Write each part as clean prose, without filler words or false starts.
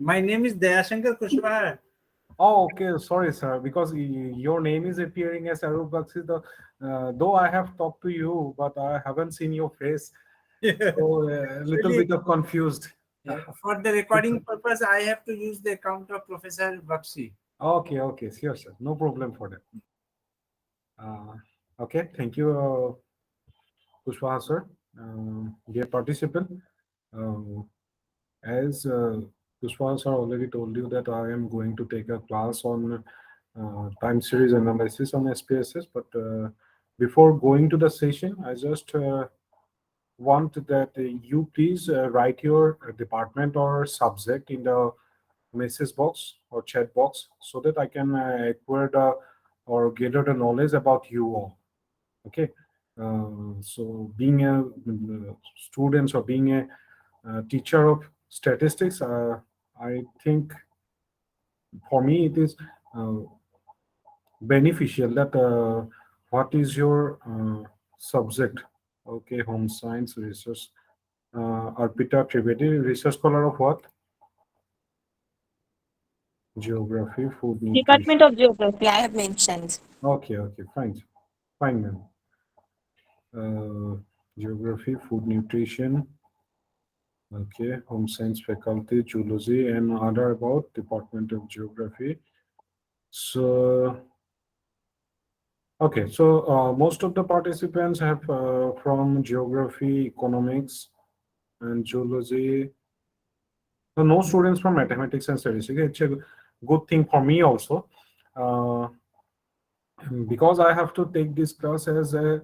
My name is Dayashankar Kushwaha. Oh, okay. Sorry, sir. Because your name is appearing as Arup Bakshi. Though I have talked to you, but I haven't seen your face. So a little Actually, bit of confused. for the recording purpose, I have to use the account of Professor Bakshi. Okay, okay. Sure, sir. No problem for that. Okay. Thank you, Kushwaha, sir. Dear participant, um, as Kushwaha sir already told you that I am going to take a class on time series analysis on SPSS, but before going to the session, I just want that you please write your department or subject in the message box or chat box so that I can acquire the or gather the knowledge about you all. Okay. So being a student or being a teacher of statistics, I think for me it is uh, beneficial that what is your subject. Okay, home science research. Arpita Trivedi, research scholar of what? Geography, food, Department nutrition. of Geography, I have mentioned. Okay, okay, fine, fine, ma'am. Geography, food, nutrition. Okay, home science faculty, zoology, and other about Department of Geography. So, okay, so most of the participants have from geography, economics, and zoology. So no students from mathematics and statistics. It's a good thing for me also, uh, because I have to take this class as a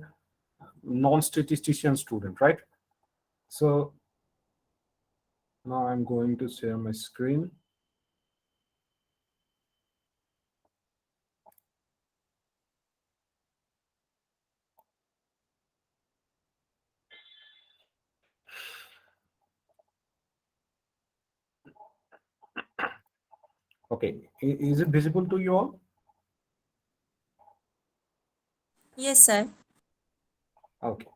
non-statistician student, right? So now I'm going to share my screen. Okay, is it visible to you all? Yes, sir. Okay.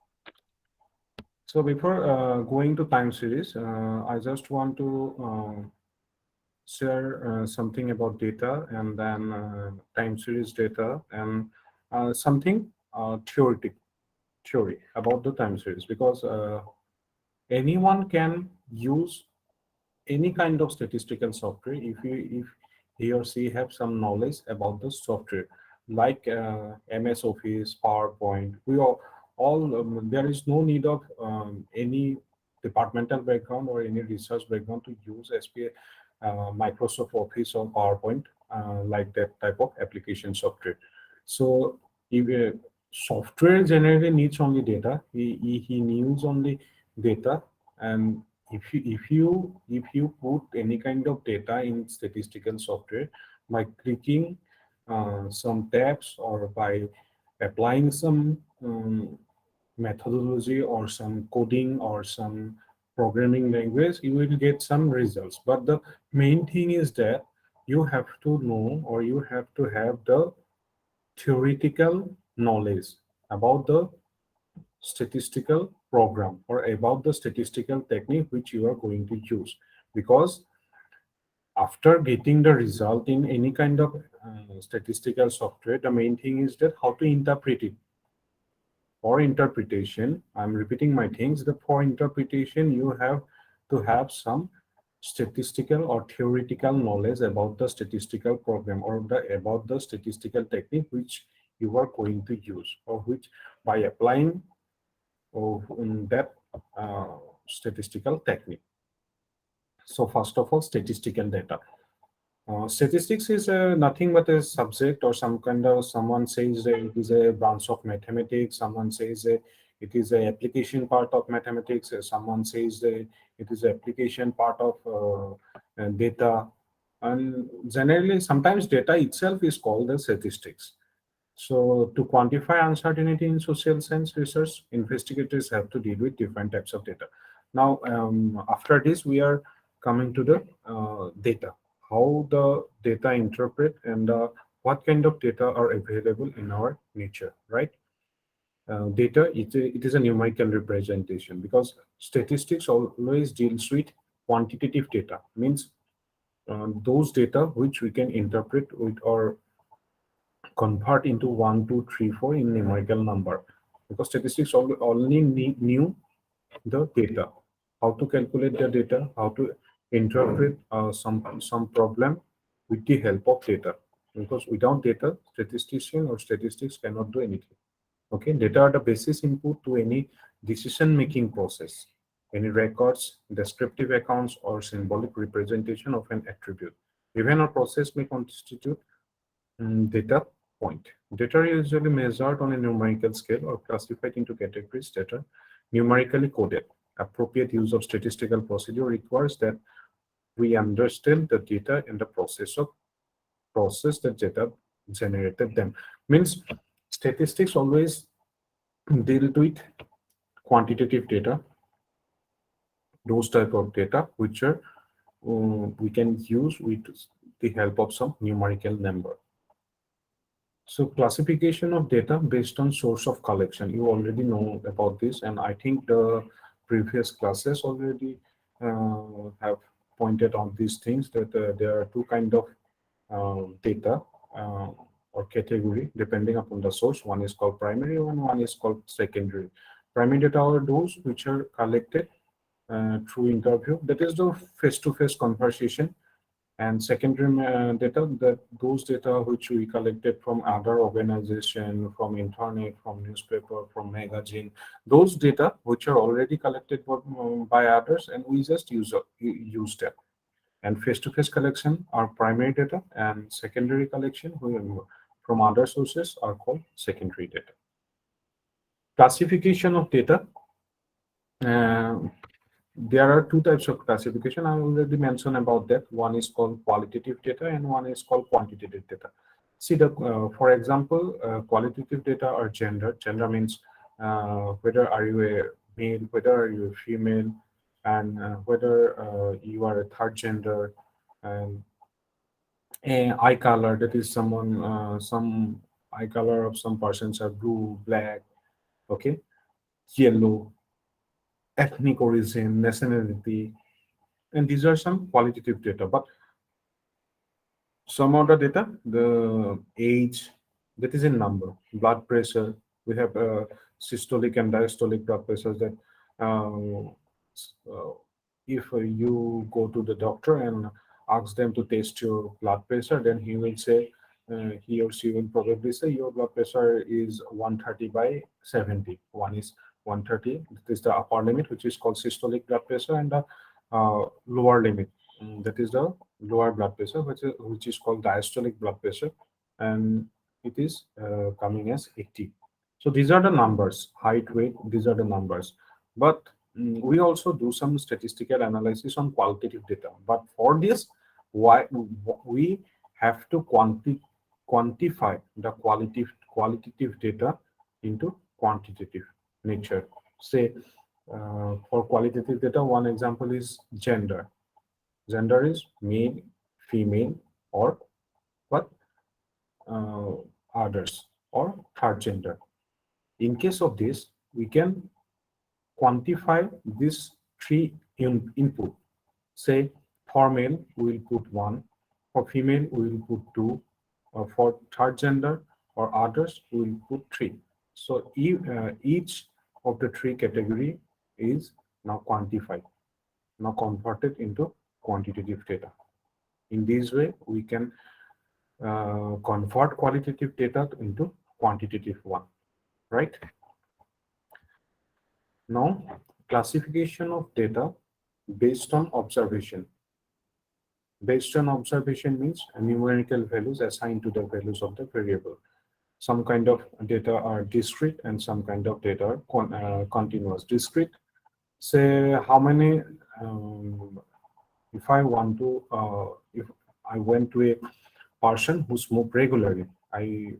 So before going to time series, I just want to share something about data and then time series data and something theory about the time series, because anyone can use any kind of statistical software if he or she have some knowledge about the software, like MS Office, PowerPoint. We all there is no need of any departmental background or any research background to use SPA, Microsoft Office or PowerPoint, like that type of application software. So if software generally needs only data, he needs only data. And if you put any kind of data in statistical software by clicking some tabs or by applying some methodology or some coding or some programming language, you will get some results. But the main thing is that you have to know or you have to have the theoretical knowledge about the statistical program or about the statistical technique which you are going to use, because after getting the result in any kind of statistical software, the main thing is that how to interpret it. For interpretation, I'm repeating my things, that for interpretation you have to have some statistical or theoretical knowledge about the statistical program or about the statistical technique which you are going to use, or which by applying in that statistical technique. So first of all, statistical data. Statistics is nothing but a subject or some kind of, someone says that it is a branch of mathematics, someone says that it is a application part of mathematics, someone says that it is a application part of data. And generally, sometimes data itself is called as statistics. So to quantify uncertainty in social science research, investigators have to deal with different types of data. Now, after this, we are coming to the data, how the data interpret and what kind of data are available in our nature, right? Data, it is a numerical representation, because statistics always deals with quantitative data, means those data which we can interpret with or convert into 1, 2, 3, 4 in numerical number, because statistics only knew the data, how to calculate the data, how to interpret some problem with the help of data. Because without data, statistician or statistics cannot do anything. Okay, data are the basis input to any decision-making process, any records, descriptive accounts, or symbolic representation of an attribute. Even a process may constitute data point. Data are usually measured on a numerical scale or classified into categories that are numerically coded. Appropriate use of statistical procedure requires that we understand the data and the process that data generated them. Means statistics always deal with quantitative data, those type of data which are we can use with the help of some numerical number. So classification of data based on source of collection. You already know about this, and I think the previous classes already have pointed on these things, that there are two kind of data or category depending upon the source. One is called primary and one is called secondary. Primary data are those which are collected through interview, that is the face-to-face conversation. And secondary data, that those data which we collected from other organization, from internet, from newspaper, from magazine, those data which are already collected by others, and we just use them. And face-to-face collection are primary data, and secondary collection from other sources are called secondary data. Classification of data. There are two types of classification. I already mentioned about that. One is called qualitative data and one is called quantitative data. See, for example, qualitative data are gender. Gender means whether are you a male, whether are you a female, and whether you are a third gender, and eye color, that is someone, some eye color of some persons are blue, black, okay, yellow, ethnic origin, nationality, and these are some qualitative data. But some other data, the age, that is a number. Blood pressure, we have systolic and diastolic blood pressures that uh, if you go to the doctor and ask them to test your blood pressure, then he will say, he or she will probably say your blood pressure is 130 by 70. One is 130, this is the upper limit, which is called systolic blood pressure, and the lower limit, that is the lower blood pressure, which is called diastolic blood pressure, and it is coming as 80. So these are the numbers, height, weight, these are the numbers. But we also do some statistical analysis on qualitative data. But for this, why we have to quantify the qualitative data into quantitative nature. Say, for qualitative data, one example is gender. Gender is male, female, or what others, or third gender. In case of this, we can quantify these three input. Say, for male, we will put 1, for female, we will put 2, or for third gender or others, we will put 3. So each of the three category is now quantified, now converted into quantitative data. In this way, we can convert qualitative data into quantitative one, right? Now, classification of data based on observation. Based on observation means numerical values assigned to the values of the variable. Some kind of data are discrete and some kind of data are continuous. Discrete, say how many, if I want to, if I went to a person who smoked regularly, I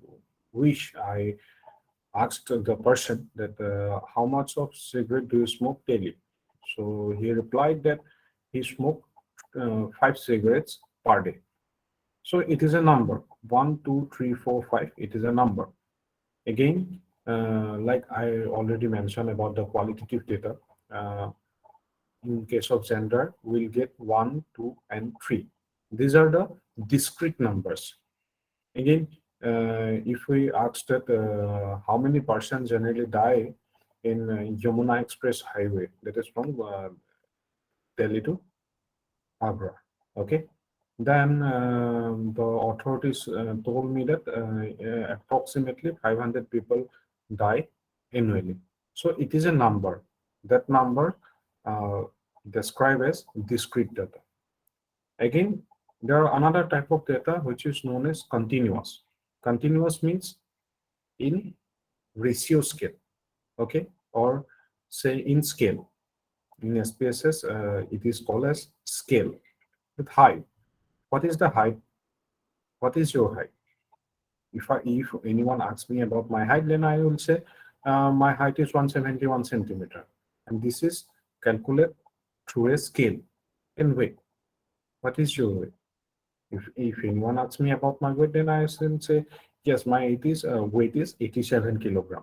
asked the person that how much of cigarette do you smoke daily? So he replied that he smoked 5 cigarettes per day. So it is a number, 1, 2, 3, 4, 5. It is a number. Again, like I already mentioned about the qualitative data, in case of gender, we'll get 1, 2, and 3. These are the discrete numbers. Again, if we ask that how many persons generally die in Yamuna Express Highway, that is from Delhi to Agra, okay, then the authorities told me that approximately 500 people die annually. So it is a number. That number described as discrete data. Again, there are another type of data which is known as continuous. Continuous means in ratio scale, okay, or say in scale. In SPSS, it is called as scale with height. What is the height? What is your height? If anyone asks me about my height, then I will say my height is 171 centimeter, and this is calculated through a scale in weight. What is your weight? If anyone asks me about my weight, then I will say yes, my weight is 87 kilogram.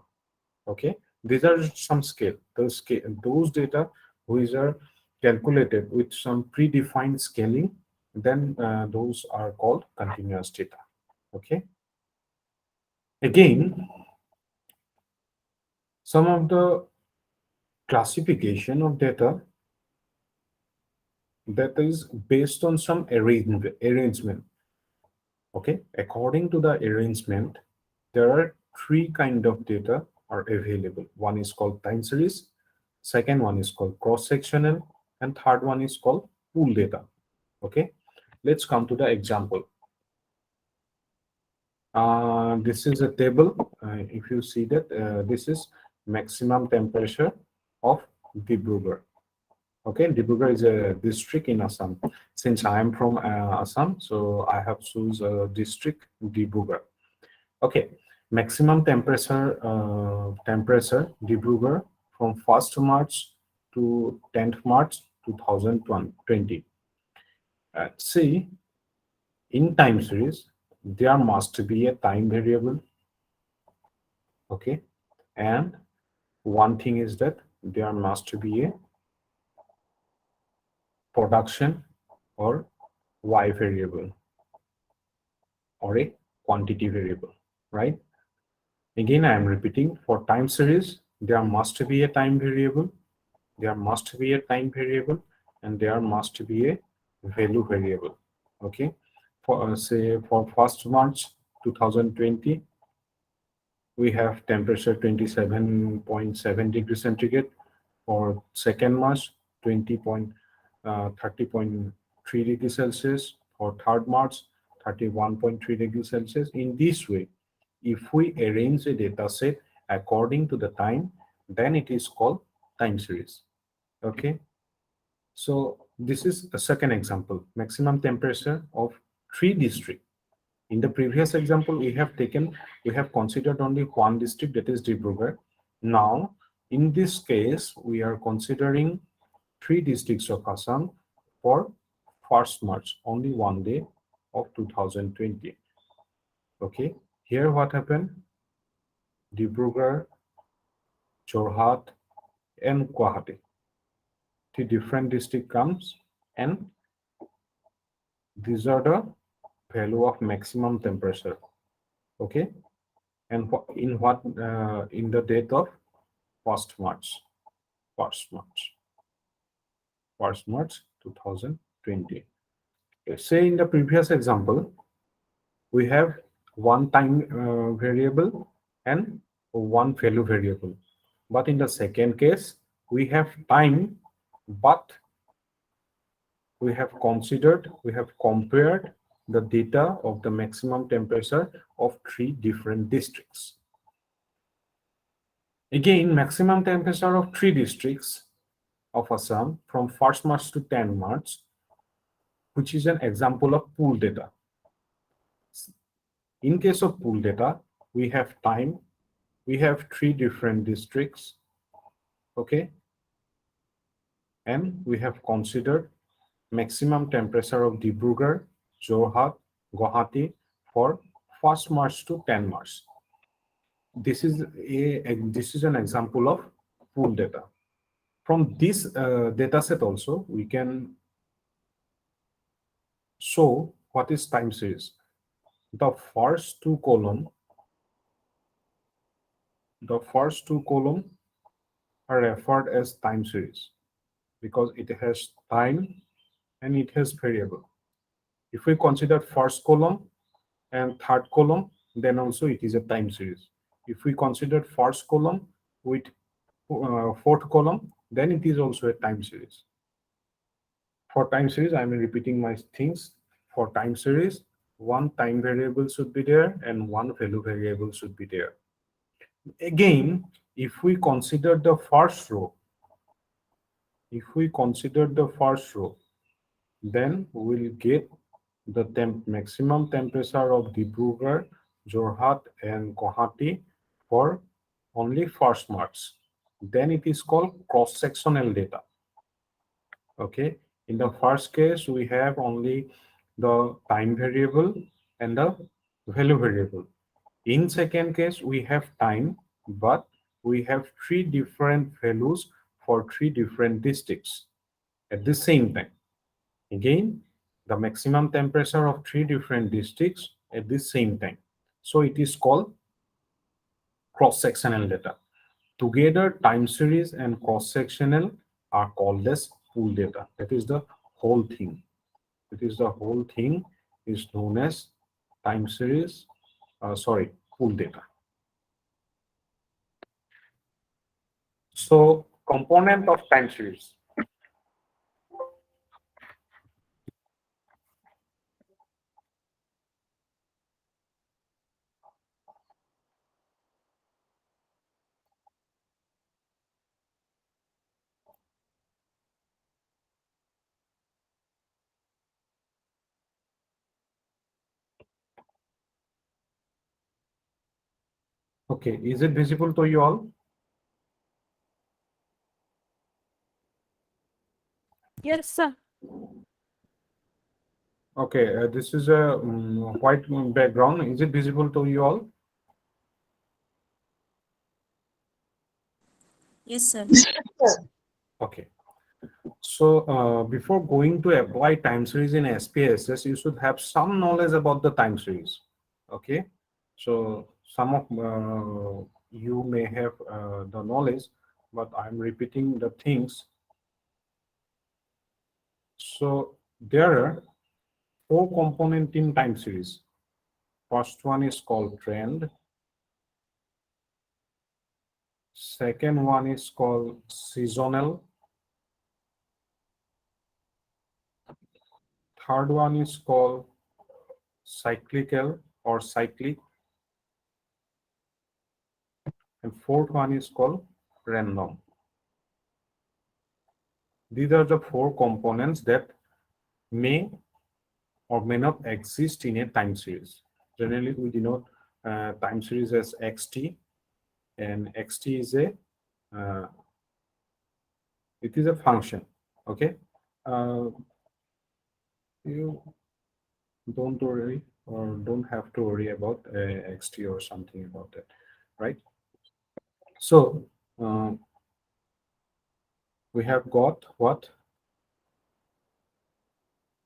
Okay, these are some scale. Those data which are calculated with some predefined scaling, then those are called continuous data. Okay. Again, some of the classification of data that is based on some arrangement. Okay, according to the arrangement, there are three kind of data are available. One is called time series, second one is called cross-sectional, and third one is called pool data. Okay, let's come to the example. This is a table. If you see that, this is maximum temperature of Dibrugarh. Okay, Dibrugarh is a district in Assam. Since I am from Assam, so I have choose a district Dibrugarh. Okay, maximum temperature Dibrugarh from 1st March to 10th March 2020. See, in time series, there must be a time variable. Okay, and one thing is that there must be a production or y variable or a quantity variable, right? Again, I am repeating, for time series, there must be a time variable, there must be a time variable, and there must be a value variable. Okay, for say for 1st March 2020, we have temperature 27.7 degrees centigrade. For 2nd March, 30.3 degrees Celsius. For 3rd March, 31.3 degrees Celsius. In this way, if we arrange a data set according to the time, then it is called time series. Okay. So this is a second example, maximum temperature of 3 districts. In the previous example, we have considered only one district, that is Dibrugarh. Now, in this case, we are considering 3 districts of Assam for 1st March, only one day of 2020. Okay, here what happened? Dibrugarh, Jorhat, and Guwahati. 3 different district comes, and these are the value of maximum temperature. Okay, and in the date of 1st March 2020. Say in the previous example, we have one time variable and one value variable, but in the second case we have time, but we have compared the data of the maximum temperature of 3 different districts. Again, maximum temperature of 3 districts of Assam from 1st March to 10 March, which is an example of pool data. In case of pool data, we have time, we have 3 different districts, okay, and we have considered maximum temperature of Dibrugarh, Jorhat, Guwahati for 1st March to 10 March. This is an example of pool data. From this data set also, we can So what is time series? The first two column are referred as time series because it has time and it has variable. If we consider first column and third column, then also it is a time series. If we consider first column with fourth column, then it is also a time series. For time series, I'm repeating my things. For time series, one time variable should be there and one value variable should be there. Again, if we consider the first row, then we'll get the maximum temperature of Dibrugarh, Jorhat, and Guwahati for only first marks. Then it is called cross-sectional data. Okay, in the first case, we have only the time variable and the value variable. In second case, we have time, but we have three different values for three different districts at the same time. Again, the maximum temperature of three different districts at the same time. So it is called cross-sectional data. Together, time series and cross-sectional are called as pool data. That is the whole thing. The whole thing is known as time series, pool data. So component of time series. Okay, is it visible to you all? Yes, sir. Okay, this is a white background. Is it visible to you all? Yes, sir. Okay. So before going to apply time series in SPSS, you should have some knowledge about the time series. Okay. So some of you may have the knowledge, but I'm repeating the things. So there are four components in time series. First one is called trend. Second one is called seasonal. Third one is called cyclical or cyclic. And fourth one is called random. These are the four components that may or may not exist in a time series. Generally, we denote time series as xt, and xt is uh, a function. Okay, you don't worry or don't have to worry about xt or something about that, right? So we have got what?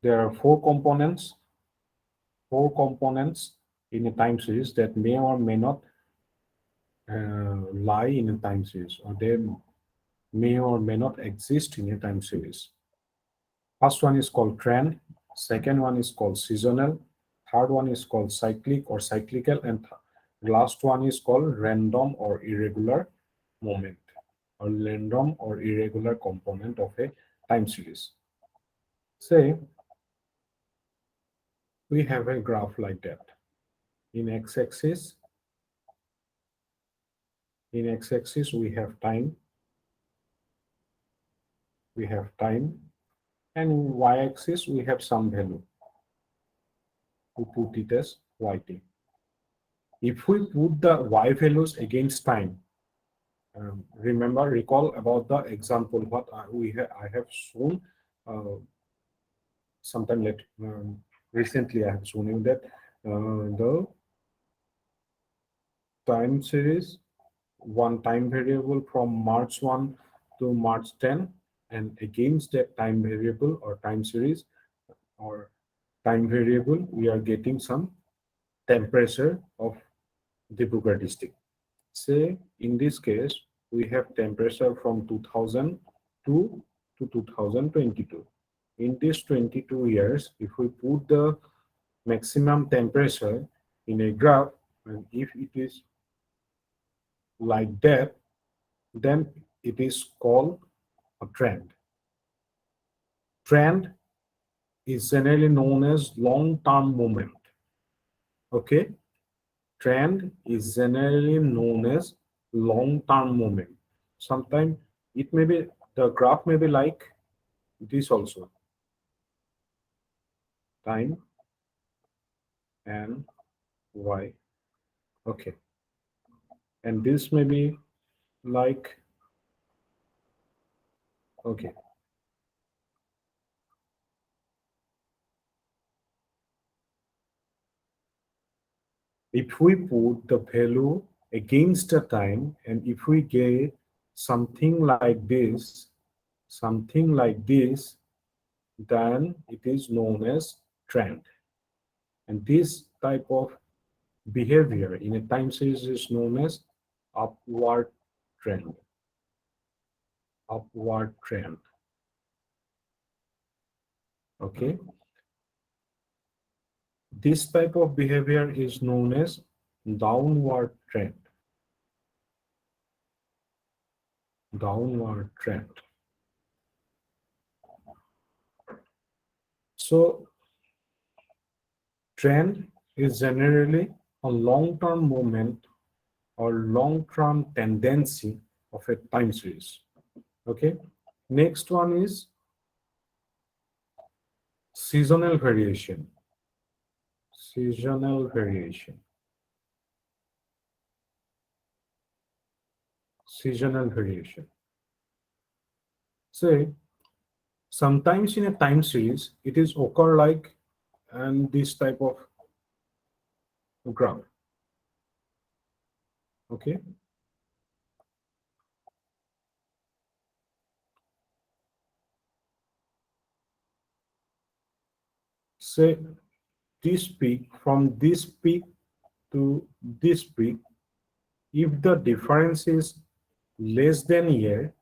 There are four components in a time series that may or may not lie in a time series, or they may or may not exist in a time series. First one is called trend, second one is called seasonal, third one is called cyclic or cyclical, and last one is called random or irregular moment, or random or irregular component of a time series. Say we have a graph like that. In x-axis, we have time, and in y-axis we have some value. We put it as yt. If we put the y values against time, recall about the example what I have shown sometime recently. I have shown you that the time series, one time variable from March 1 to March 10, and against that time variable or time series or time variable, we are getting some temperature of the Bugatti stick. Say in this case, we have temperature from 2002 to 2022. In these 22 years, if we put the maximum temperature in a graph, and if it is like that, then it is called a trend. Trend is generally known as long-term movement. Okay, trend is generally known as long-term movement. Sometimes it may be, the graph may be like this also, time and y. Okay, and this may be like, okay, if we put the value against the time, and if we get something like this, then it is known as trend. And this type of behavior in a time series is known as upward trend. Upward trend. Okay. This type of behavior is known as downward trend. Downward trend. So trend is generally a long-term movement or long-term tendency of a time series. Okay. Next one is seasonal variation. Seasonal variation. Seasonal variation. Say, sometimes in a time series, it is occur like and this type of graph. Okay. Say this peak, from this peak to this peak, if the difference is less than a year,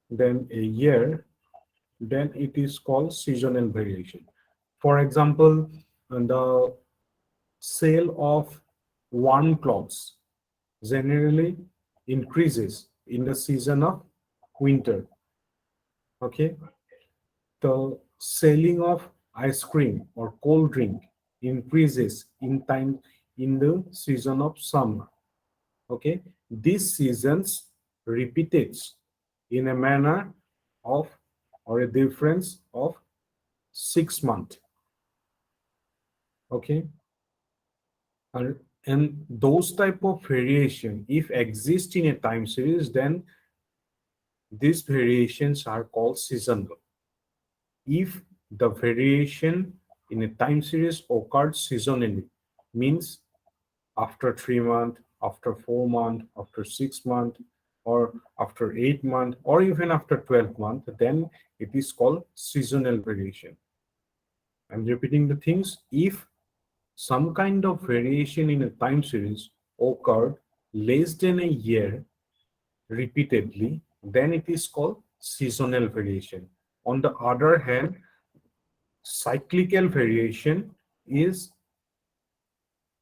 then it is called seasonal variation. For example, the sale of warm clothes generally increases in the season of winter. Okay, the selling of ice cream or cold drink increases in time in the season of summer. Okay, these seasons repeated in a manner of or a difference of 6 months. Okay, and those type of variation if exist in a time series, then these variations are called seasonal. If the variation in a time series occurred seasonally, means after 3 months, after 4 months, after 6 months, or after 8 months, or even after 12 months, then it is called seasonal variation. I'm repeating the things. If some kind of variation in a time series occurred less than a year repeatedly, then it is called seasonal variation. On the other hand, cyclical variation is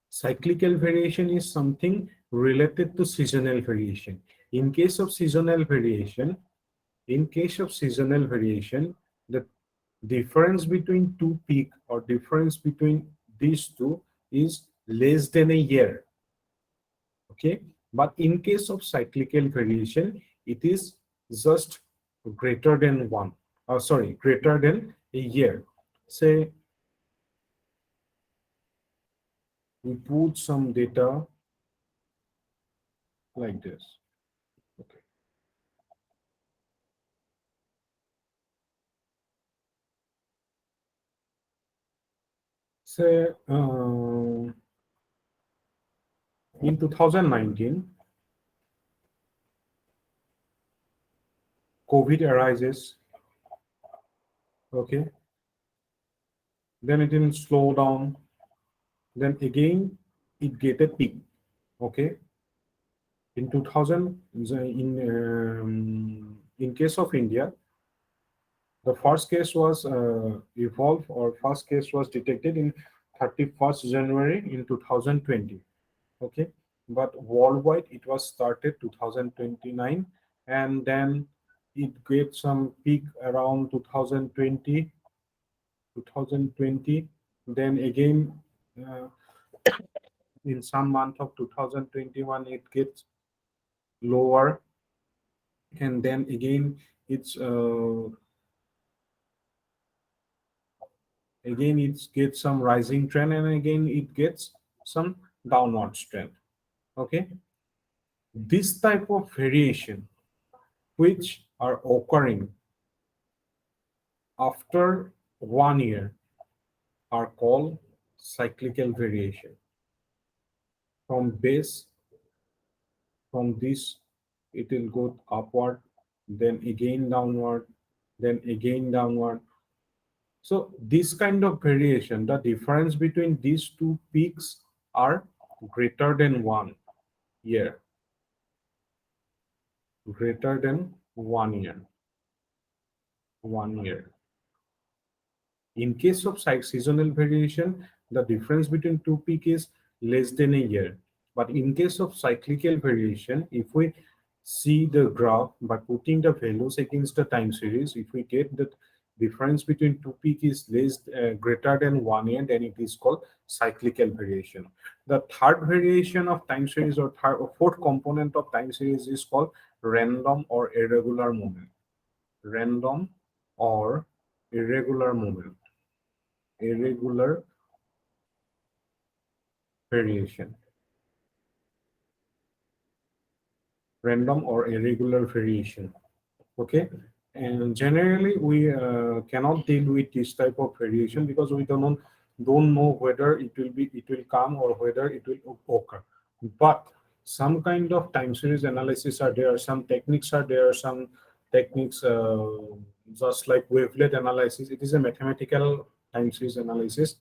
something related to seasonal variation. In case of seasonal variation, the difference between two peak or difference between these two is less than a year. Okay, but in case of cyclical variation, it is just greater than greater than a year. Say we put some data like this. Okay. Say in 2019, COVID arises Okay, then it will slow down, then again it get a peak. Okay, in 2000, in case of India, the first case was evolved, or first case was detected in 31st January in 2020. Okay, but worldwide it was started 2029, and then it get some peak around 2020. Then again, uh, in some month of 2021 it gets lower, and then again it's again it gets some rising trend, and again it gets some downward trend. Okay, this type of variation which are occurring after 1 year are called cyclical variation. From base, from this it will go upward, then again downward, then again downward. So this kind of variation, the difference between these two peaks are greater than 1 year, greater than 1 year, 1 year. In case of seasonal variation, the difference between two peaks is less than a year. But in case of cyclical variation, if we see the graph by putting the values against the time series, if we get the difference between two peaks is greater than 1 year, then it is called cyclical variation. The third variation of time series, or fourth component of time series, is called random or irregular movement. Random or irregular movement. Irregular variation. Random or irregular variation. Okay, and generally we cannot deal with this type of variation because we don't know whether it will come or whether it will occur. But some kind of time series analysis are there, some techniques are there, some techniques just like wavelet analysis. It is a mathematical time series analysis,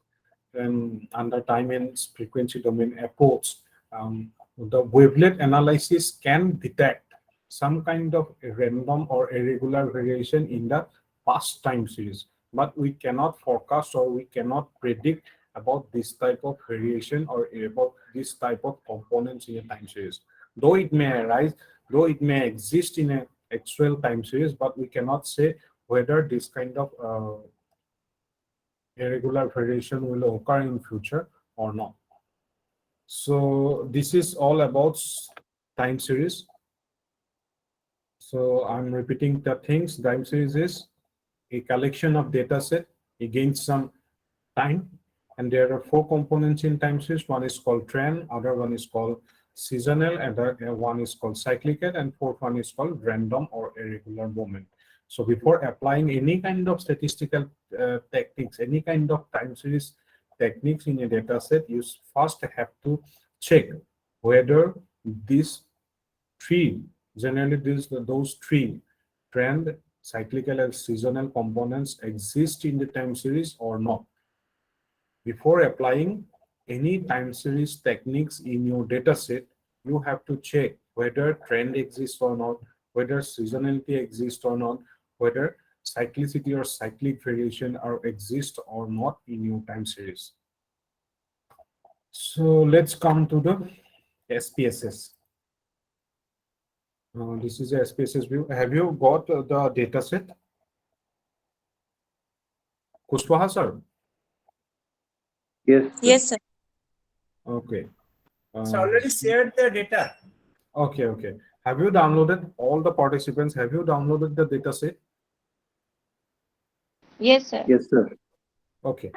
and under time and frequency domain approach. The wavelet analysis can detect some kind of random or irregular variation in the past time series, but we cannot forecast or we cannot predict about this type of variation or about this type of components in a time series. Though it may arise, though it may exist in an actual time series, but we cannot say whether this kind of irregular variation will occur in future or not. So this is all about time series. So I'm repeating the things. Time series is a collection of data set against some time, and there are four components in time series. One is called trend, other one is called seasonal, and one is called cyclical, and fourth one is called random or irregular movement. So before applying any kind of statistical techniques, any kind of time series techniques in a data set, you first have to check whether these three, generally those three, trend, cyclical, and seasonal components exist in the time series or not. Before applying any time series techniques in your data set, you have to check whether trend exists or not, whether seasonality exists or not, whether cyclicity or cyclic variation are exist or not in your time series. So let's come to the SPSS. This is a SPSS view. Have you got the data set? Kushwaha sir? Yes, sir. Yes, sir. Okay. It's already shared the data. Okay. Have you downloaded, all the participants, have you downloaded the data set? Yes, sir. Yes, sir. Okay.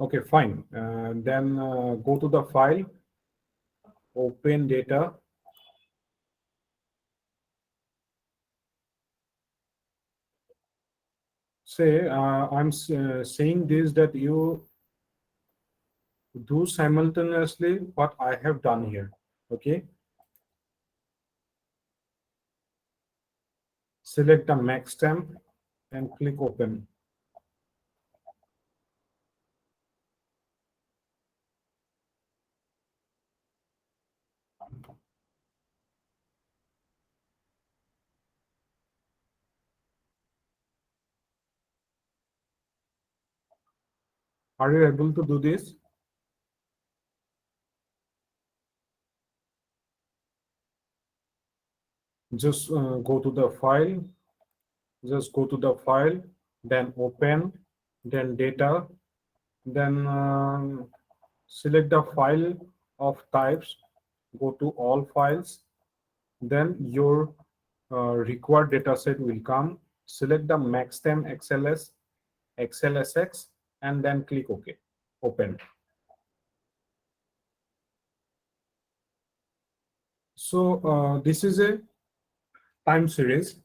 Okay, fine. Then go to the file, open data. Say, I'm saying this that you do simultaneously what I have done here. Okay. select the max temp and click open. Are you able to do this? Just go to the file, then open, then data, then select the file of types, go to all files, then your required data set will come. Select the maxtem XLSX, and then click OK. Open. So this is a time series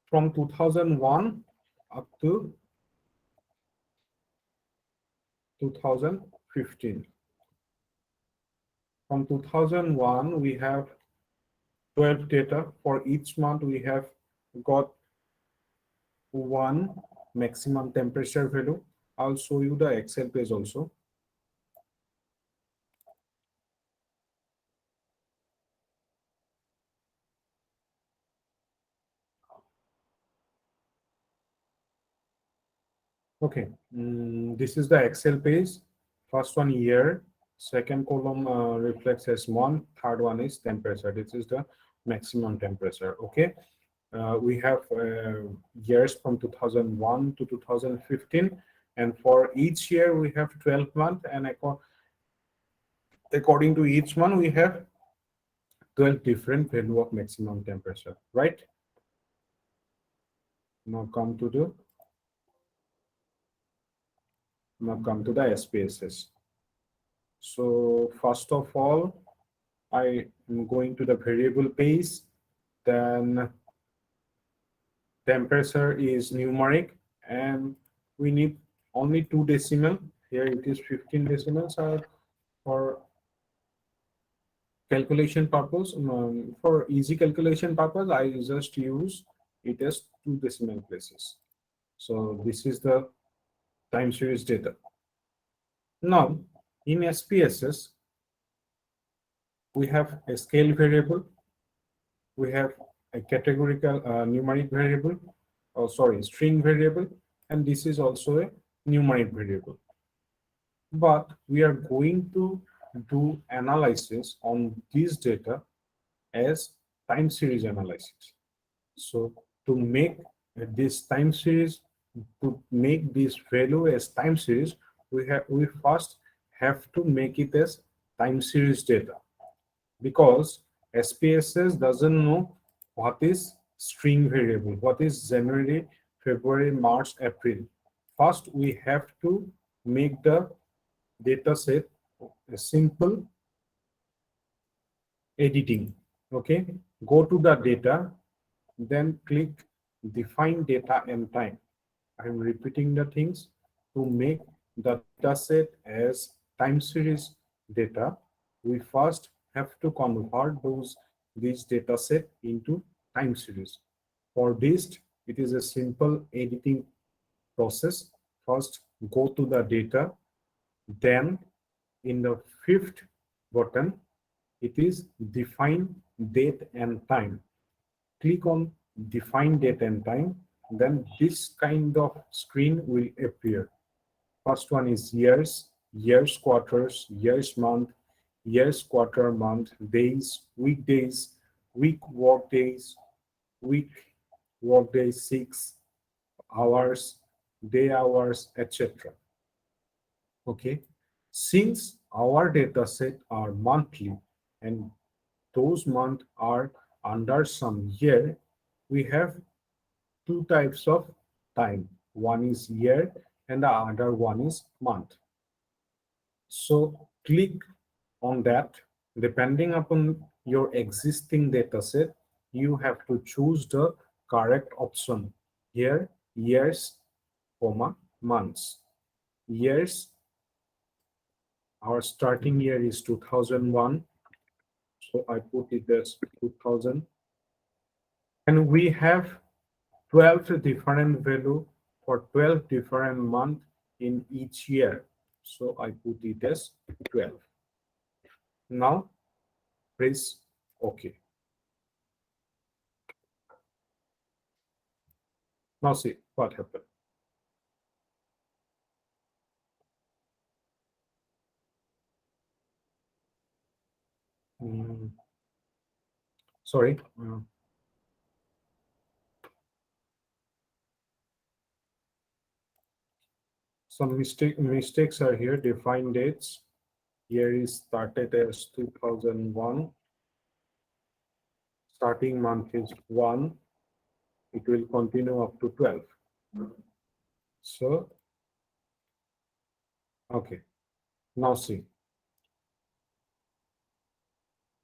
from 2001 up to 2015. From 2001, we have 12 data. For each month, we have got one maximum temperature value. I'll show you the Excel page also. Okay, this is the Excel page. First one year, second column reflects as month, third one is temperature. This is the maximum temperature. Okay, we have years from 2001 to 2015, and for each year we have 12 months, and according to each month we have 12 different value of maximum temperature, right? Now come to the SPSS. So first of all, I am going to the variable page, then temperature is numeric, and we need only 2 decimal. Here it is 15 decimals are for calculation purpose. For easy calculation purpose, I just use it as 2 decimal places. So this is the time series data. Now in SPSS, we have a scale variable, we have a categorical numeric variable, string variable, and this is also a numeric variable. But we are going to do analysis on this data as time series analysis. So to make this time series, to make this value as time series, we first have to make it as time series data, because SPSS doesn't know what is string variable, what is January, February, March, April. First, we have to make the data set a simple editing. Okay, go to the data, then click define data and time. I'm repeating the things. To make the data set as time series data, we first have to convert these data set into time series. For this, it is a simple editing process. First, go to the data, then in the 5th button, it is define date and time. Click on define date and time, then this kind of screen will appear. First one is years, quarters, month, quarter, month, days, weekdays, week work days, 6 hours, day hours, etc. Okay, since our data set are monthly and those months are under some year, we have 2 types of time. One is year and the other one is month. So click on that. Depending upon your existing data set, you have to choose the correct option. Here, years, months. Years, our starting year is 2001. So I put it as 2000. And we have 12 different value for 12 different month in each year. So I put it as 12. Now press OK. Now see what happened. Sorry. Some mistakes are here. Define dates. Here is started as 2001. Starting month is 1. It will continue up to 12. So, okay. Now see.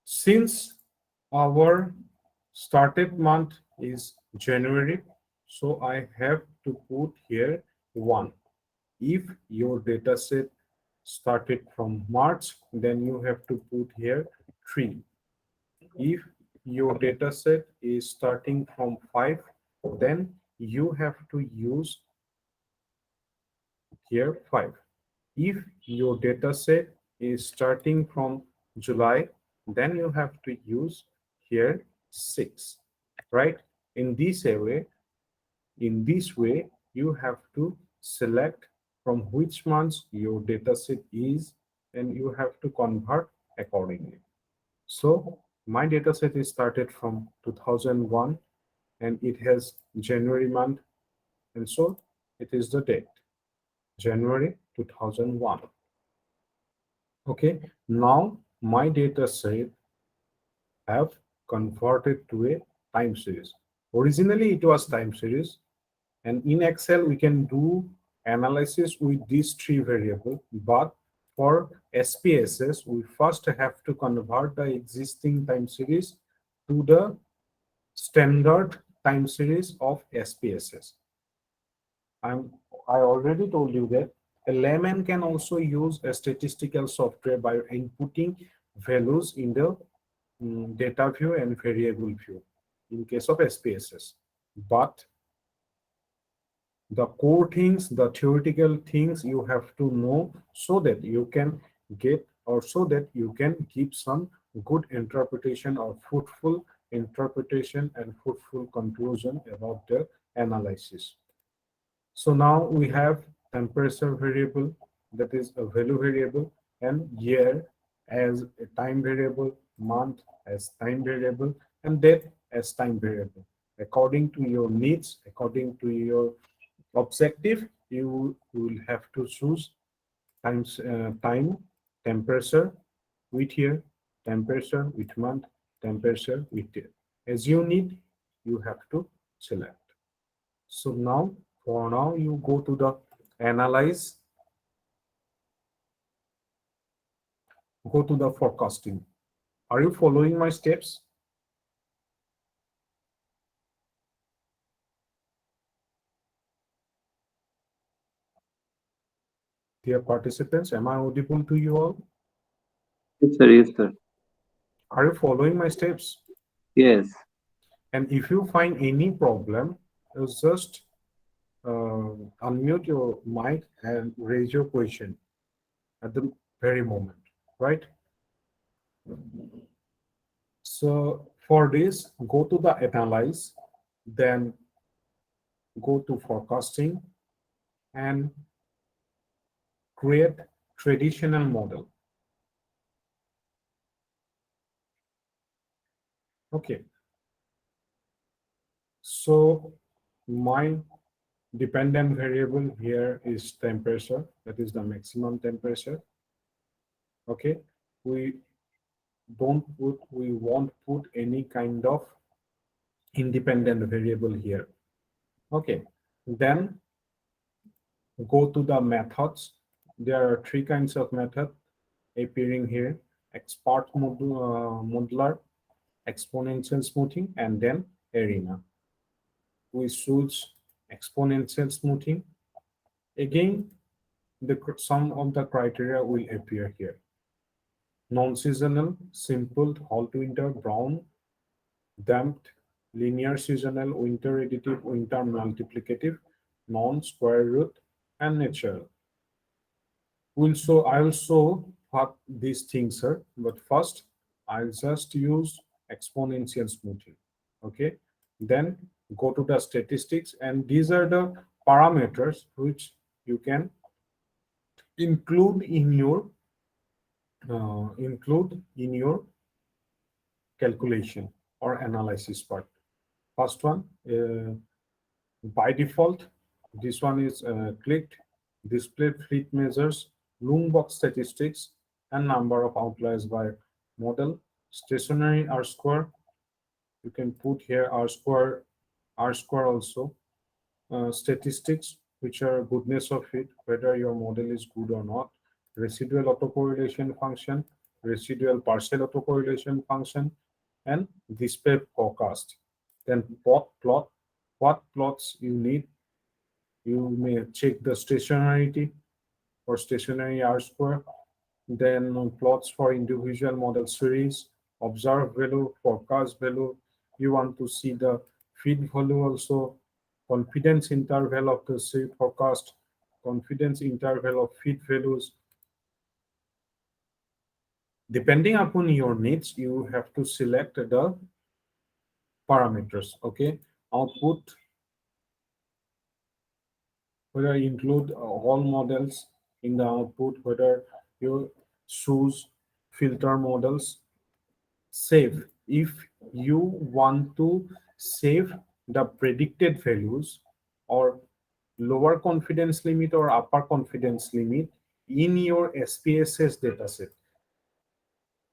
Since our started month is January, so I have to put here 1. If your data set started from March, then you have to put here 3. If your data set is starting from 5, then you have to use here 5. If your data set is starting from July, then you have to use here 6, right? In this way, you have to select from which months your data set is, and you have to convert accordingly. So my data set is started from 2001, and it has January month, and so it is the date, January 2001. Okay, now my data set have converted to a time series. Originally it was time series, and in Excel we can do analysis with these 3 variables, but for SPSS we first have to convert the existing time series to the standard time series of SPSS. I already told you that a layman can also use a statistical software by inputting values in the data view and variable view in case of SPSS. But the core things, the theoretical things you have to know so that you can get, or so that you can give some good interpretation or fruitful interpretation and fruitful conclusion about the analysis. So now we have temperature variable, that is a value variable, and year as a time variable, month as time variable, and date as time variable. According to your needs, according to your objective, you will have to choose time, temperature with year, temperature with month, temperature with day. As you need, you have to select. So now, for now, you go to the analyze, go to the forecasting. Are you following my steps? Dear participants, am I audible to you all? Yes, sir. Yes, sir. Are you following my steps? Yes. And if you find any problem, you just unmute your mic and raise your question at the very moment, right? So for this, go to the analyze, then go to forecasting and create traditional model. Okay. So my dependent variable here is temperature, that is the maximum temperature. Okay. We won't put any kind of independent variable here. Okay. Then go to the methods. There are 3 kinds of method appearing here: expert modular, exponential smoothing, and then arena. We choose exponential smoothing. Again, some of the criteria will appear here: non-seasonal, simple, hot winter, brown, damped, linear seasonal, winter additive, winter multiplicative, non-square root, and natural. I will show what these things are, but first I'll just use exponential smoothing. Okay, then go to the statistics, and these are the parameters which you can include in your calculation or analysis part. First one, by default, this one is clicked, display fleet measures, room box statistics, and number of outliers by model, stationary R square. You can put here R square also, statistics, which are goodness of it, whether your model is good or not, residual autocorrelation function, residual partial autocorrelation function, and display forecast. Then what plots you need. You may check the stationarity or stationary R square, then plots for individual model series, observed value, forecast value. You want to see the feed value also, confidence interval of the seed forecast, confidence interval of feed values. Depending upon your needs, you have to select the parameters. Okay, output, whether you include all models in the output, whether you choose filter models. Save, if you want to save the predicted values or lower confidence limit or upper confidence limit in your SPSS dataset,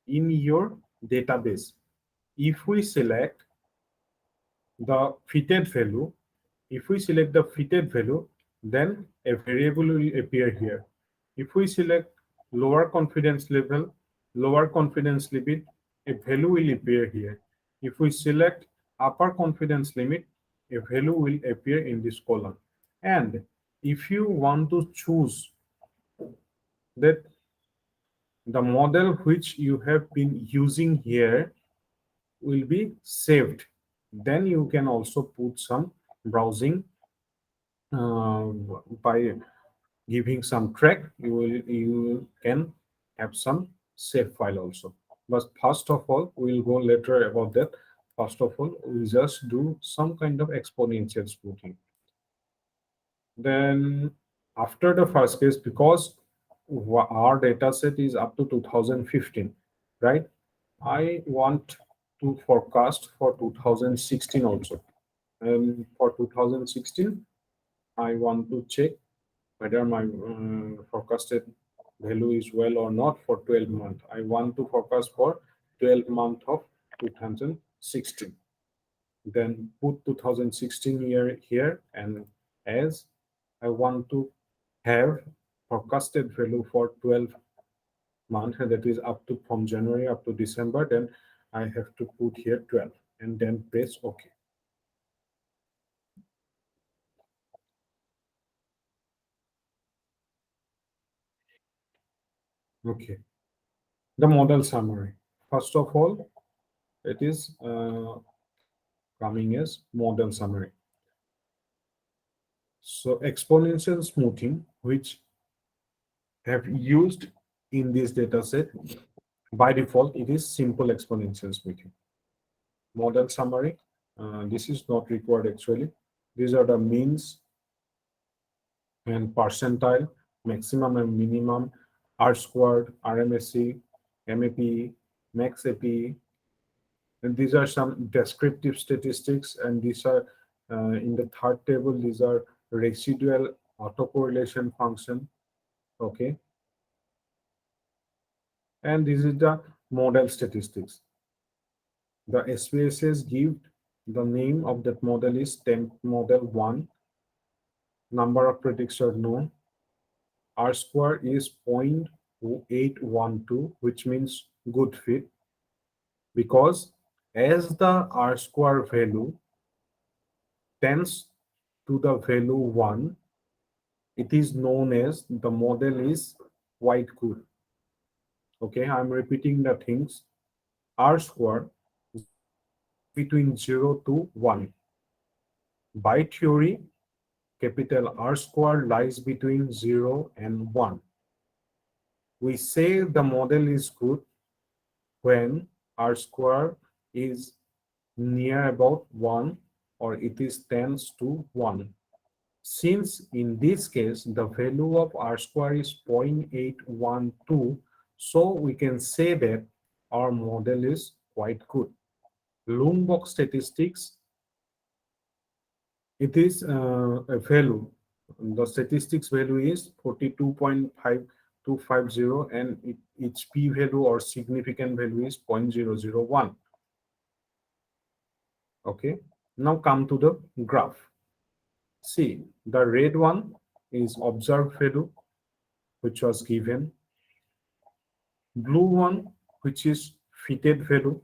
in your database. If we select the fitted value, if we select the fitted value, then a variable will appear here. If we select lower confidence level, lower confidence limit, a value will appear here. If we select upper confidence limit, a value will appear in this column. And if you want to choose that the model which you have been using here will be saved, then you can also put some browsing uh, by giving some track. You can have some save file also. But first of all, we'll go later about that. First of all, we just do some kind of exponential smoothing. Then after the first case, because our data set is up to 2015, right? I want to forecast for 2016 also. And for 2016, I want to check whether my forecasted value is well or not for 12 months. I want to forecast for 12 month of 2016. Then put 2016 year here, and as I want to have forecasted value for 12 month, and that is up to from January up to December, then I have to put here 12 and then press OK. Okay. The model summary. First of all, it is coming as model summary. So exponential smoothing, which have used in this data set, by default, it is simple exponential smoothing. Model summary, this is not required actually. These are the means and percentile, maximum and minimum, R squared, RMSE, MAPE, max APE, and these are some descriptive statistics, and these are in the third table, these are residual autocorrelation function. Okay, and this is the model statistics. The SPSS give the name of that model is temp model 1. Number of predicts are known. R square is 0.812, which means good fit, because as the R square value tends to the value 1, it is known as the model is quite good. Okay, I'm repeating the things. R square between 0 to 1. By theory, capital R square lies between 0 and 1. We say the model is good when R square is near about 1 or it is tends to 1. Since in this case the value of R square is 0.812, so we can say that our model is quite good. Lombok statistics, it is a value. The statistics value is 42.5250 and its p-value or significant value is 0.001. Okay, now come to the graph. See, the red one is observed value, which was given. Blue one, which is fitted value.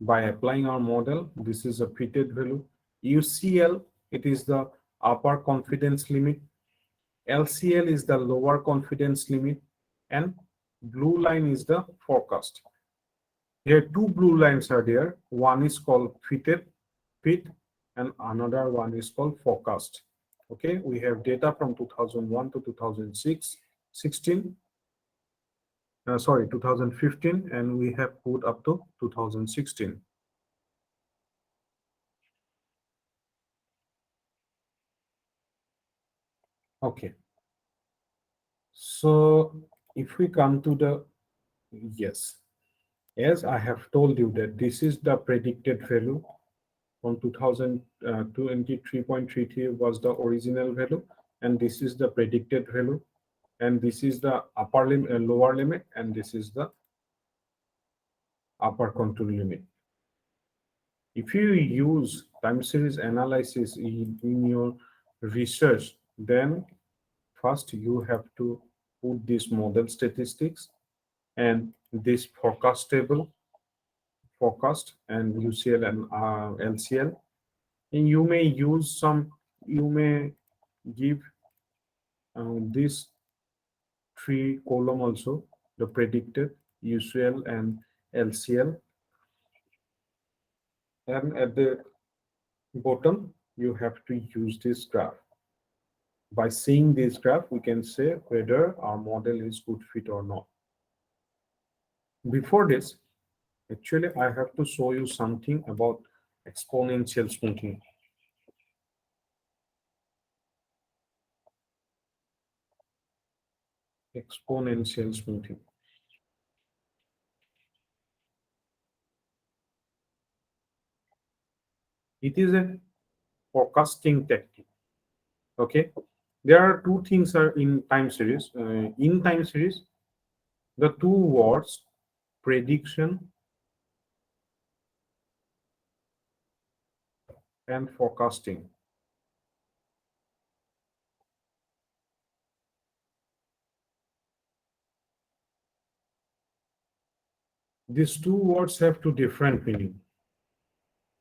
By applying our model, this is a fitted value. UCL, it is the upper confidence limit. LCL is the lower confidence limit. And blue line is the forecast. Here, two blue lines are there. One is called fit, and another one is called forecast. Okay, we have data from 2001 to 2016. 2015, and we have put up to 2016. Okay. So if we come to the, yes, as I have told you that this is the predicted value from 2023.33 was the original value, and this is the predicted value, and this is the upper limit and lower limit, and this is the upper control limit. If you use time series analysis in your research, then first you have to put this model statistics and this forecast table, forecast and UCL and LCL. And you may use some, you may give this 3 column also, the predicted UCL and LCL. And at the bottom, you have to use this graph. By seeing this graph, we can say whether our model is good fit or not. Before this, actually, I have to show you something about exponential smoothing. Exponential smoothing. It is a forecasting technique. Okay, there are two things are in time series. In time series, the two words prediction and forecasting. These two words have two different meaning.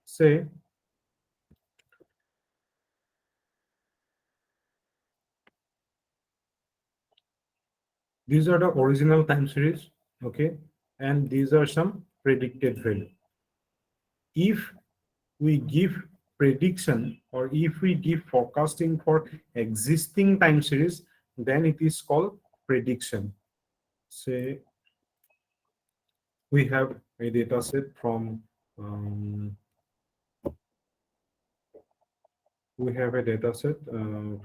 Say, these are the original time series, okay, and these are some predicted value. If we give prediction or if we give forecasting for existing time series, then it is called prediction. Say we have a data set from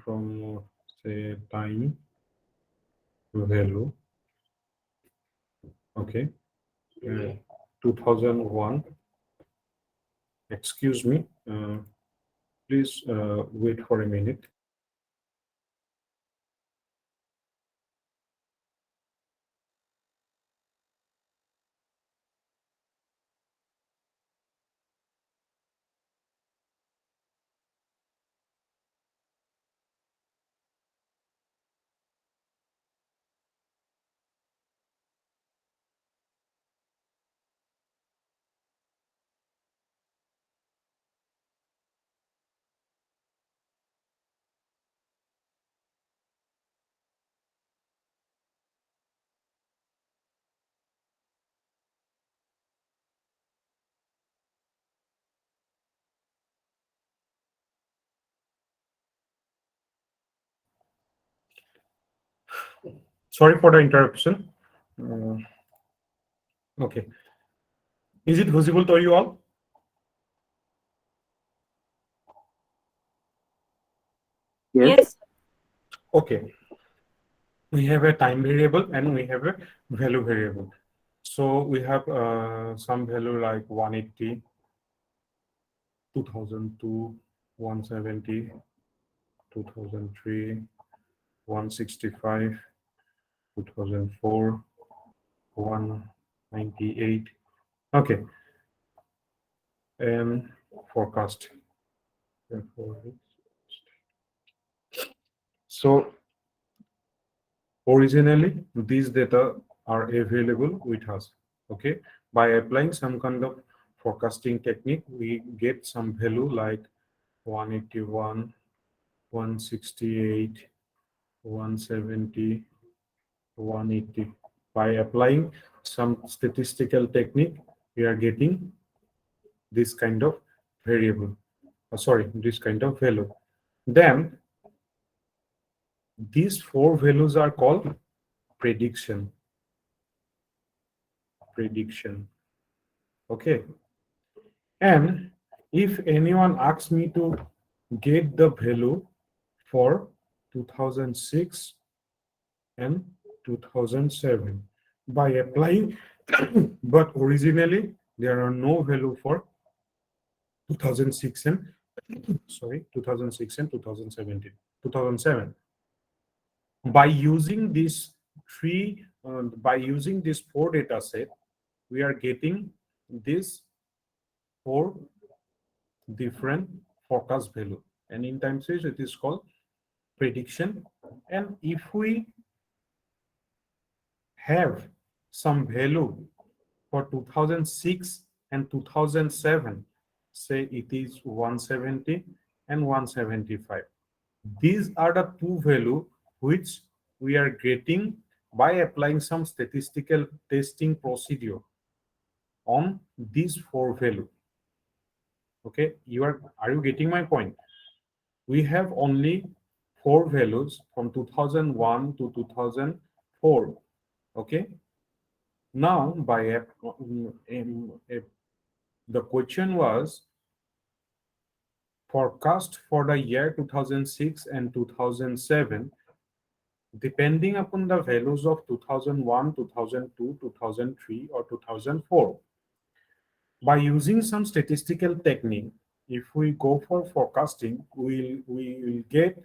from say time value, okay, 2001. Excuse me, please wait for a minute. Sorry for the interruption. Uh, okay. Is it visible to you all? Yes. Okay. We have a time variable and we have a value variable. So we have some value like 180, 2002, 170, 2003, 165, 2004, 198. Okay. And forecast. So originally, these data are available with us. Okay, by applying some kind of forecasting technique, we get some value like 181, 168, 170, 180. By applying some statistical technique, we are getting this kind of variable. This kind of value. Then these four values are called prediction. Okay, and if anyone asks me to get the value for 2006 and 2007 by applying but originally there are no value for 2006 and 2007. By using these four data set, we are getting this four different forecast value, and in time series it is called prediction. And if we have some value for 2006 and 2007, say it is 170 and 175, these are the two value which we are getting by applying some statistical testing procedure on these four value. Okay, are you getting my point? We have only four values from 2001 to 2004. Okay, now the question was forecast for the year 2006 and 2007 depending upon the values of 2001, 2002, 2003 or 2004. By using some statistical technique, if we go for forecasting, we will get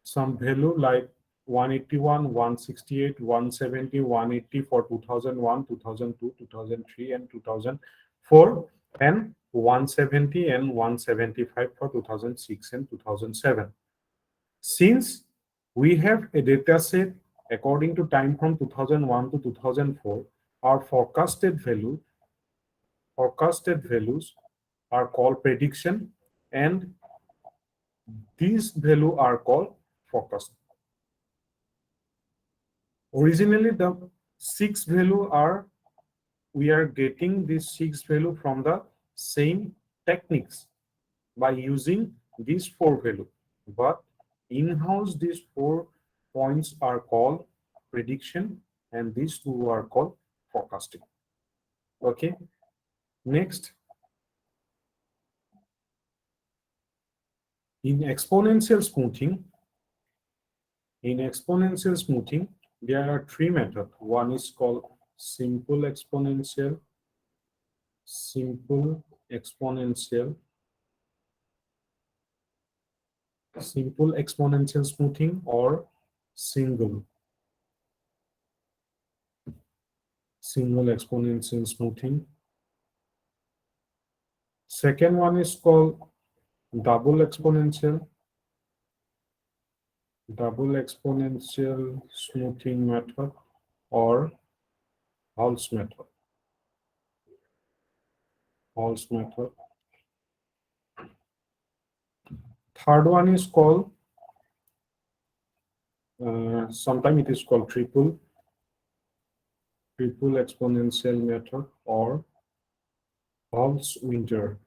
some value like 181, 168, 170, 180 for 2001, 2002, 2003, and 2004, and 170 and 175 for 2006 and 2007. Since we have a data set according to time from 2001 to 2004, our forecasted values are called prediction, and these values are called forecast. Originally, the six value we are getting these six value from the same techniques by using these four value, but in-house these 4 points are called prediction and these two are called forecasting. Okay, next, in exponential smoothing, there are three methods. One is called simple exponential smoothing, or single exponential smoothing. Second one is called double exponential smoothing method or Hall's method. Third one is called sometimes it is called triple exponential method or Hall's-Winter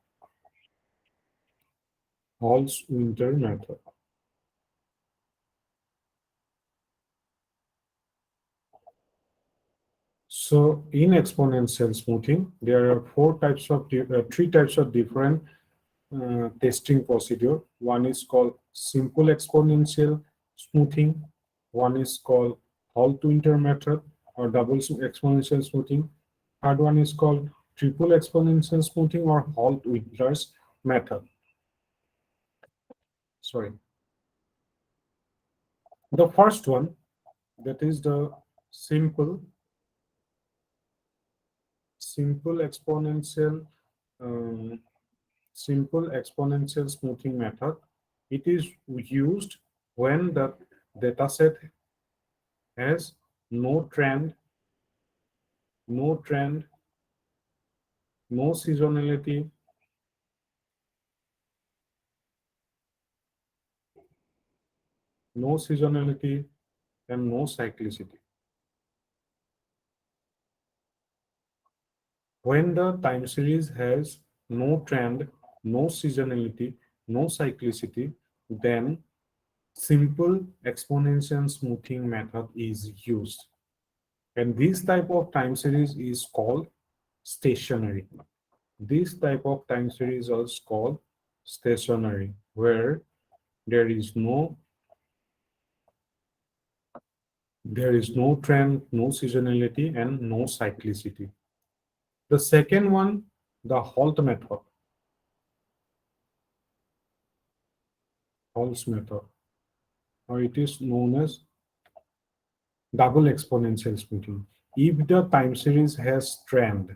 method. So in exponential smoothing, there are three types of different testing procedure. One is called simple exponential smoothing. One is called Hall-Winter method or double exponential smoothing. Third one is called triple exponential smoothing or Hall-Winter's method. Sorry. The first one, that is the simple exponential um, simple exponential smoothing method. It is used when the dataset has no trend, no seasonality, and no cyclicity. When the time series has no trend, no seasonality, no cyclicity, then simple exponential smoothing method is used. And this type of time series is called stationary. This type of time series is called stationary, where there is no trend, no seasonality, and no cyclicity. The second one, the Holt method. Holt's method, or it is known as double exponential smoothing. If the time series has trend,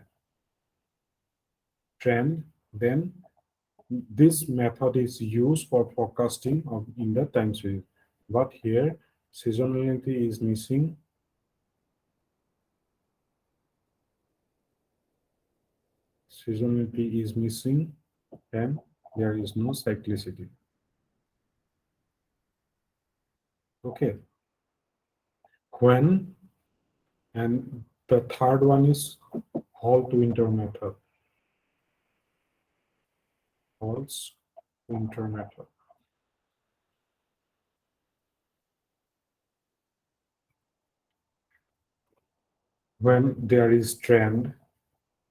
then this method is used for forecasting in the time series. But here, seasonality is missing. Seasonality is missing, and there is no cyclicity. Okay. And the third one is Hall-Winter method. Hall-Winter method. When there is trend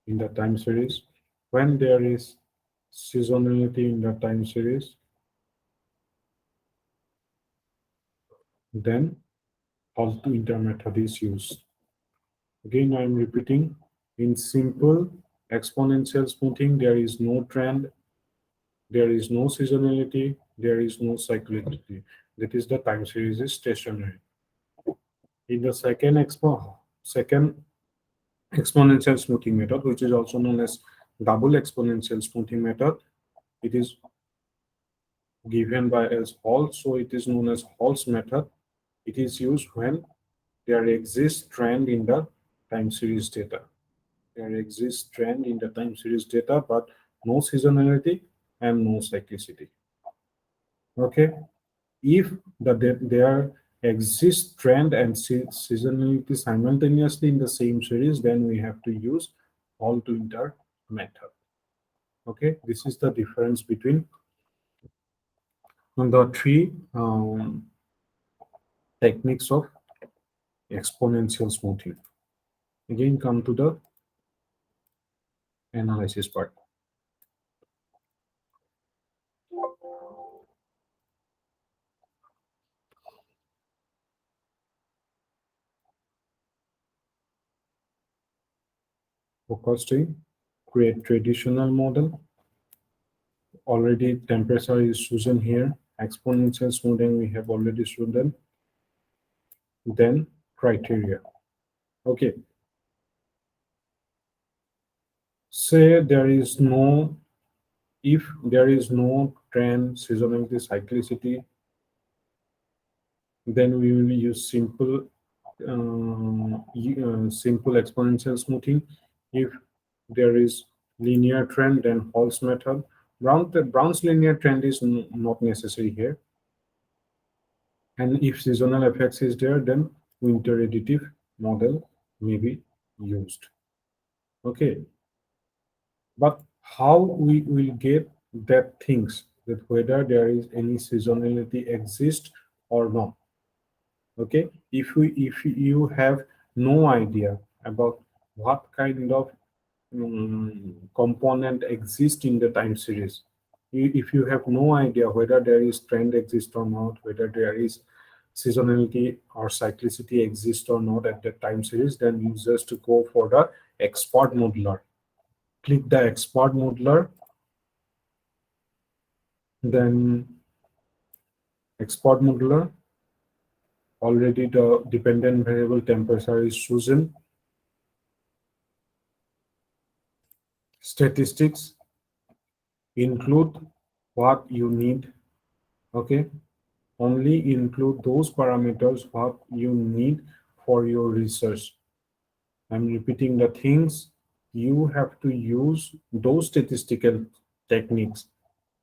in the time series, when there is seasonality in the time series, then Hall-Winter method is used. Again, I am repeating, in simple exponential smoothing, there is no trend, there is no seasonality, there is no cyclicity. That is, the time series is stationary. In the second exponential smoothing method, which is also known as double exponential smoothing method, it is given by as Hall, so it is known as Hall's method. It is used when there exists trend in the time series data. There exists trend in the time series data, but no seasonality and no cyclicity. Okay, if there exists trend and seasonality simultaneously in the same series, then we have to use Hall-Winter method. Okay, this is the difference between the three techniques of exponential smoothing. Again, come to the analysis part. Forecasting, create traditional model. Already temperature is chosen here. Exponential smoothing we have already chosen. Then criteria. Okay. Say there is no, if there is no trend, seasonality, cyclicity, then we will use simple exponential smoothing. If there is linear trend, then Hall's method. Brown's linear trend is not necessary here. And if seasonal effects is there, then winter additive model may be used. Okay. But how we will get that things, that whether there is any seasonality exist or not. Okay, if you have no idea about what kind of component exists in the time series. If you have no idea whether there is trend exist or not, whether there is seasonality or cyclicity exist or not at that time series, then you just go for the export modeler. Click the export modeler, then export modeler. Already the dependent variable temperature is chosen. Statistics, include what you need. Okay, only include those parameters what you need for your research. I'm repeating the things. You have to use those statistical techniques.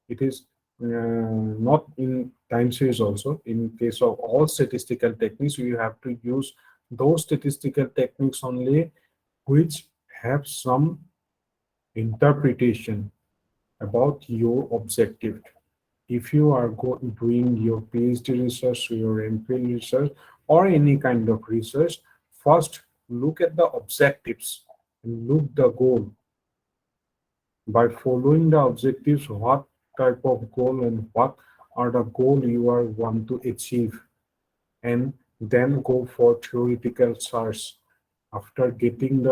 It is not in time series also. In case of all statistical techniques, you have to use those statistical techniques only which have some interpretation about your objective. If you are doing your PhD research, your MPhil research, or any kind of research, first look at the objectives and look the goal. By following the objectives, what type of goal and what are the goal you are want to achieve, and then go for theoretical search. After gathering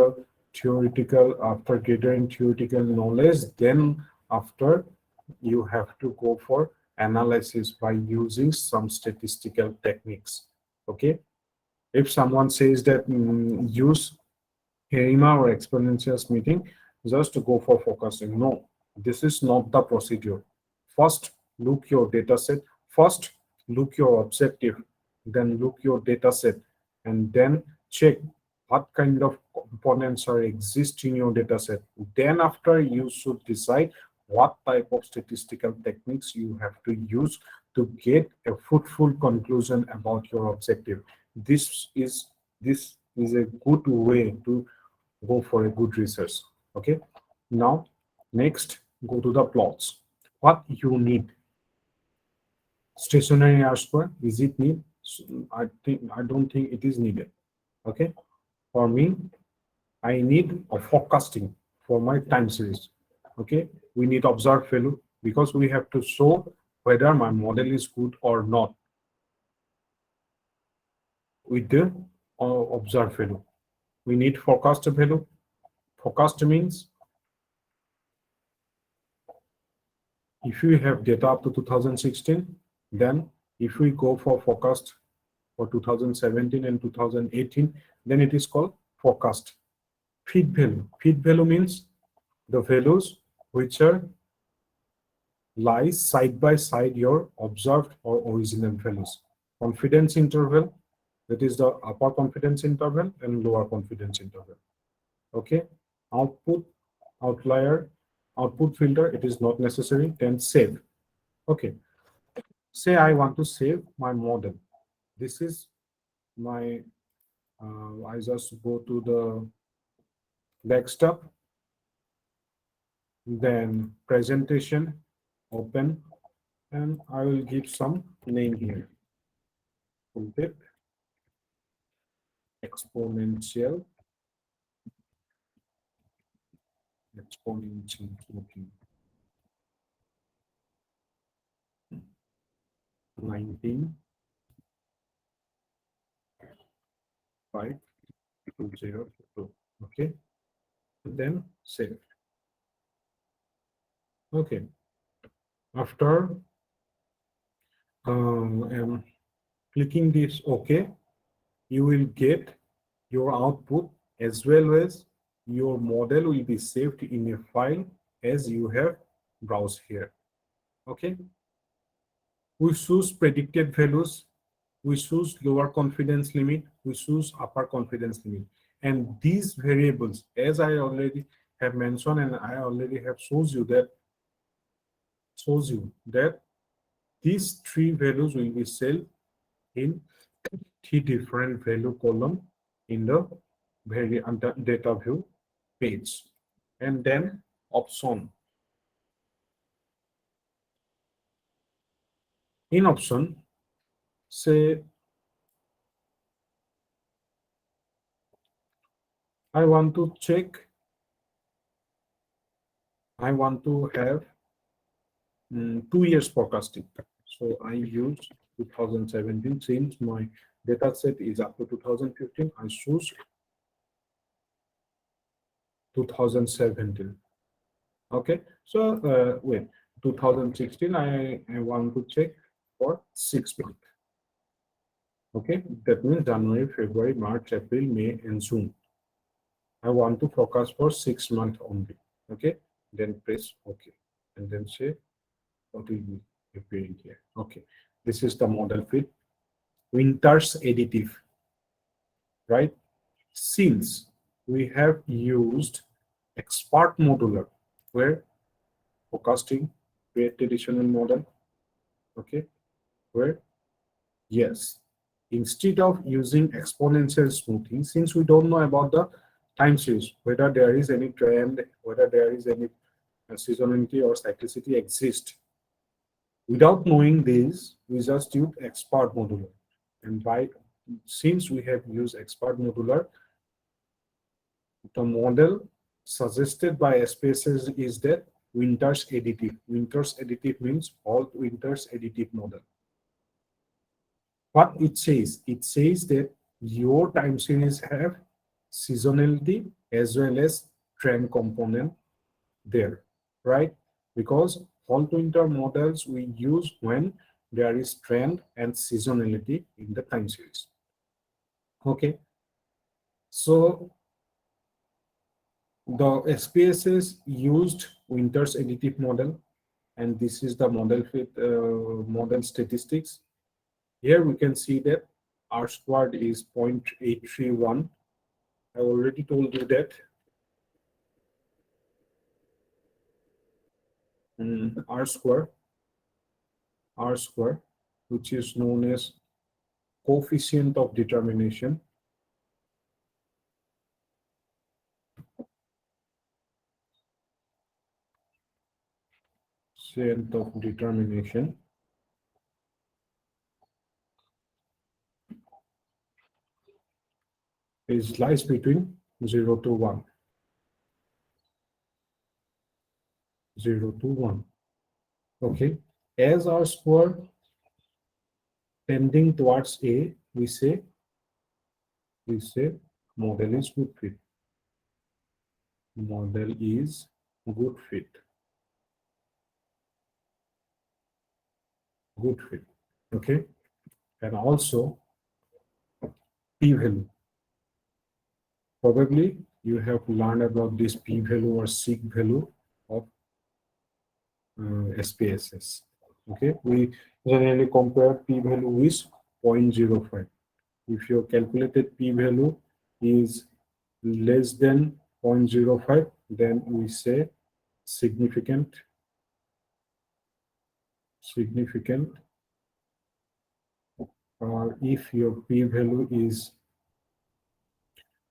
theoretical knowledge, then after you have to go for analysis by using some statistical techniques. Okay, if someone says that use HERIMA or exponential smoothing just to go for focusing, no, this is not the procedure. First look your data set, first look your objective, then look your data set, and then check what kind of components are exist in your data set. Then after you should decide what type of statistical techniques you have to use to get a fruitful conclusion about your objective. This is a good way to go for a good research. Okay, now next go to the plots. What you need? Stationary R square, is it need? I don't think it is needed. Okay, for me, I need a forecasting for my time series. Okay, we need observed value because we have to show whether my model is good or not with the observed value. We need forecast value. Forecast means if you have data up to 2016, then if we go for forecast for 2017 and 2018, then it is called forecast. Feed value. Feed value means the values which are lies side by side your observed or original values. Confidence interval, that is the upper confidence interval and lower confidence interval. Okay, output, outlier, output filter, it is not necessary, then save. Okay, say I want to save my model. This is my, I just go to the desktop, then presentation, open, and I will give some name here. Kuldeep, exponential smoothing 19.5.02. Okay, then save. Okay, after clicking this OK, you will get your output as well as your model will be saved in a file as you have browsed here. Okay, we choose predicted values, we choose lower confidence limit, we choose upper confidence limit, and these variables, as I already have mentioned and I already have shows you that these three values will be saved in three different value column in the data view page. And then option. In option, say I want to check, I want to have 2 years forecasting. So I use 2017. Since my data set is up to 2015, I choose 2017. Okay, so wait, 2016, I want to check for 6 months. Okay, that means January, February, March, April, May, and June. I want to focus for 6 months only. Okay, then press OK, and then say what will be appearing here. Okay, this is the model fit. Winter's additive, right? Since we have used expert modular, where forecasting, create traditional model. Okay, where yes, instead of using exponential smoothing, since we don't know about the time series, whether there is any trend, whether there is any seasonality or cyclicity exist. Without knowing this, we just use expert modular. And since we have used expert modular, the model suggested by Spss is that Winter's additive. Winter's additive means all Winter's additive model. What it says that your time series have seasonality as well as trend component there, right? Because fall to winter models we use when there is trend and seasonality in the time series. Okay, so the SPSS used Winter's additive model, and this is the model fit model statistics. Here we can see that R squared is 0.831. I already told you that R square, which is known as coefficient of determination, is lies between 0 to 1. 0 to 1. Okay, as R square tending towards A, we say model is good fit. Model is good fit. Good fit. Okay, and also p-value. Probably you have learned about this p-value or sig value of SPSS. Okay, we generally compare p-value with 0.05. If your calculated p-value is less than 0.05, then we say significant, or if your p-value is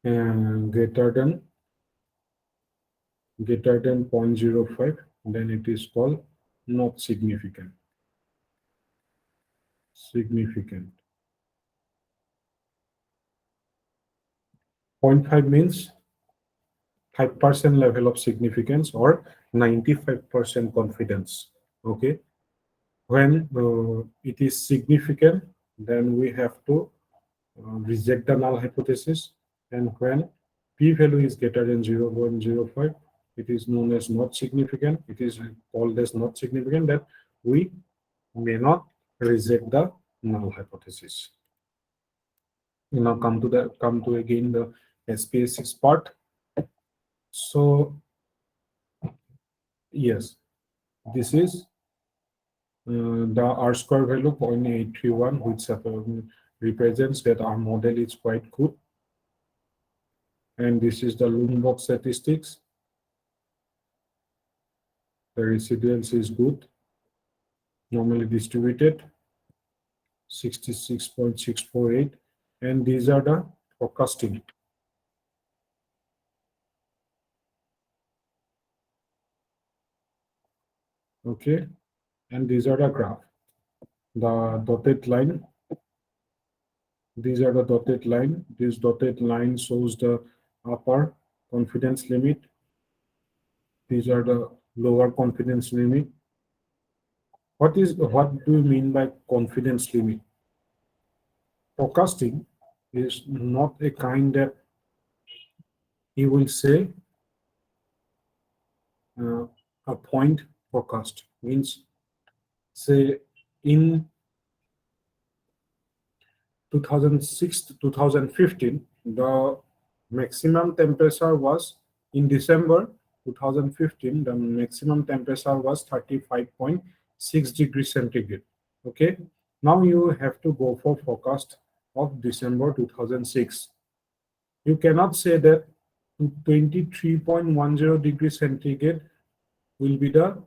greater than 0.05, then it is called not significant. 0.5 means 5% level of significance or 95% confidence. Okay, when it is significant, then we have to reject the null hypothesis, and when p-value is greater than 0.05, it is known as not significant. It is called as not significant, that we may not reject the null hypothesis. Now come to again the SPSS part. So yes, this is the R square value 0.831, which represents that our model is quite good. And this is the Lombok statistics. The residuals is good, normally distributed, 66.648, and these are the forecasting. Okay, and these are the graph. The dotted line. These are the dotted line. This dotted line shows the upper confidence limit. These are the lower confidence limit. What do you mean by confidence limit? Forecasting is not a kind that you will say uh, a point forecast means, say, in 2006 to 2015, the maximum temperature was in December 2015, the maximum temperature was 35.6 degrees centigrade. Okay, now you have to go for forecast of December 2006. You cannot say that 23.10 degrees centigrade will be the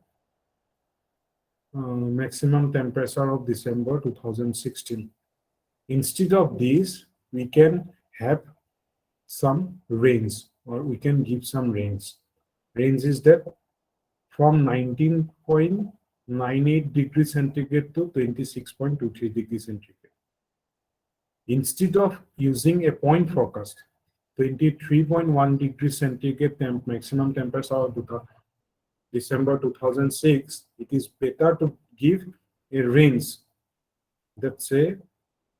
maximum temperature of December 2016. Instead of this, we can have some range, or we can give some range. Range is that from 19.98 degrees centigrade to 26.23 degrees centigrade. Instead of using a point forecast, 23.1 degrees centigrade maximum temperature of December 2006, it is better to give a range that say,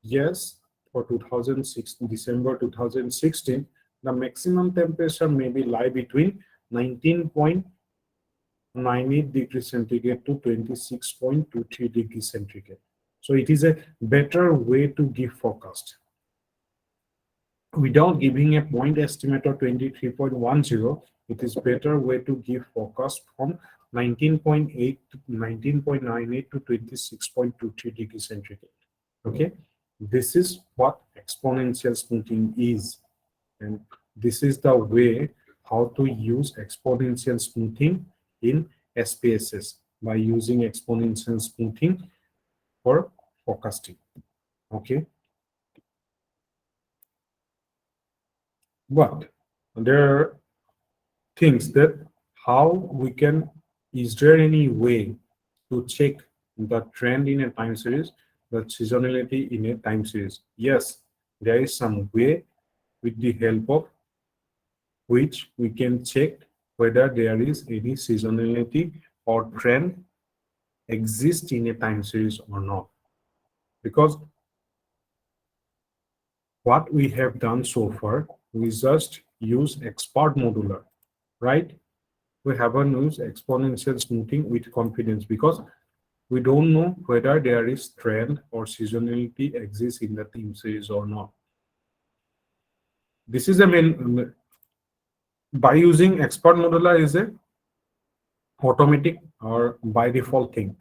yes, for 2006, December 2016, the maximum temperature may be lie between 19.98 degrees centigrade to 26.23 degrees centigrade. So it is a better way to give forecast. Without giving a point estimate of 23.10, it is better way to give forecast from 19.8 to 19.98 to 26.23 degrees centigrade. Okay, this is what exponential smoothing is, and this is the way how to use exponential smoothing in SPSS, by using exponential smoothing for forecasting. Okay, but there are things that how we can, is there any way to check the trend in a time series, the seasonality in a time series? Yes, there is some way with the help of which we can check whether there is any seasonality or trend exist in a time series or not. Because what we have done so far, we just use expert modular, right? We haven't used exponential smoothing with confidence because we don't know whether there is trend or seasonality exists in the time series or not. This is a main, by using expert modular is a automatic or by default thing.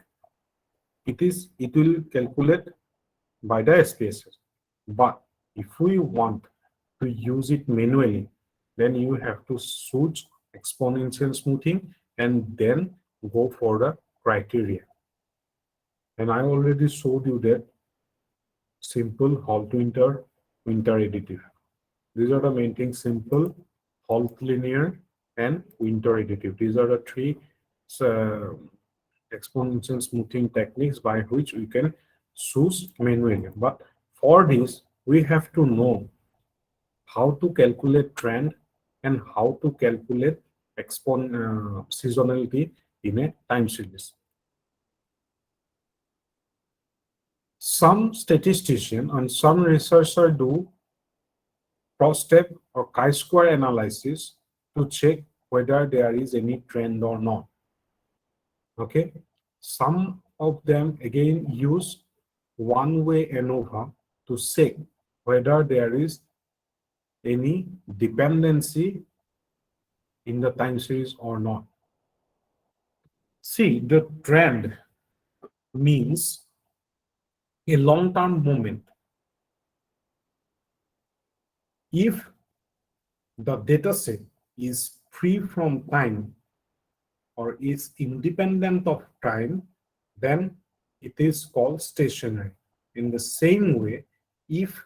It will calculate by the SPSS. But if we want to use it manually, then you have to choose exponential smoothing and then go for the criteria. And I already showed you that simple, halt winter, winter additive. These are the main things: simple, halt linear, and winter additive. These are the three exponential smoothing techniques by which we can choose manually. But for this, we have to know how to calculate trend and how to calculate seasonality in a time series. Some statistician and some researcher do cross-step or chi-square analysis to check whether there is any trend or not. Okay, some of them again use one-way ANOVA to check whether there is any dependency in the time series or not. See, the trend means a long-term movement. If the data set is free from time or is independent of time, then it is called stationary. In the same way, if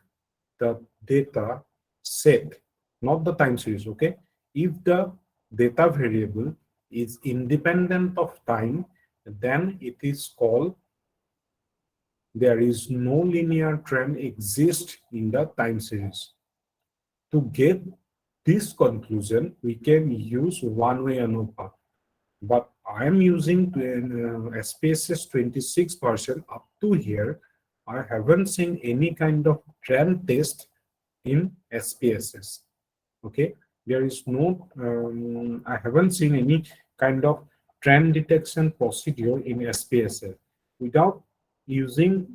the data set, not the time series, okay, if the data variable is independent of time, then it is called there is no linear trend exist in the time series. To get this conclusion, we can use one-way ANOVA. But I am using Spss 26 version up to here. I haven't seen any kind of trend test in SPSS. Okay, there is no, I haven't seen any kind of trend detection procedure in SPSS. Without using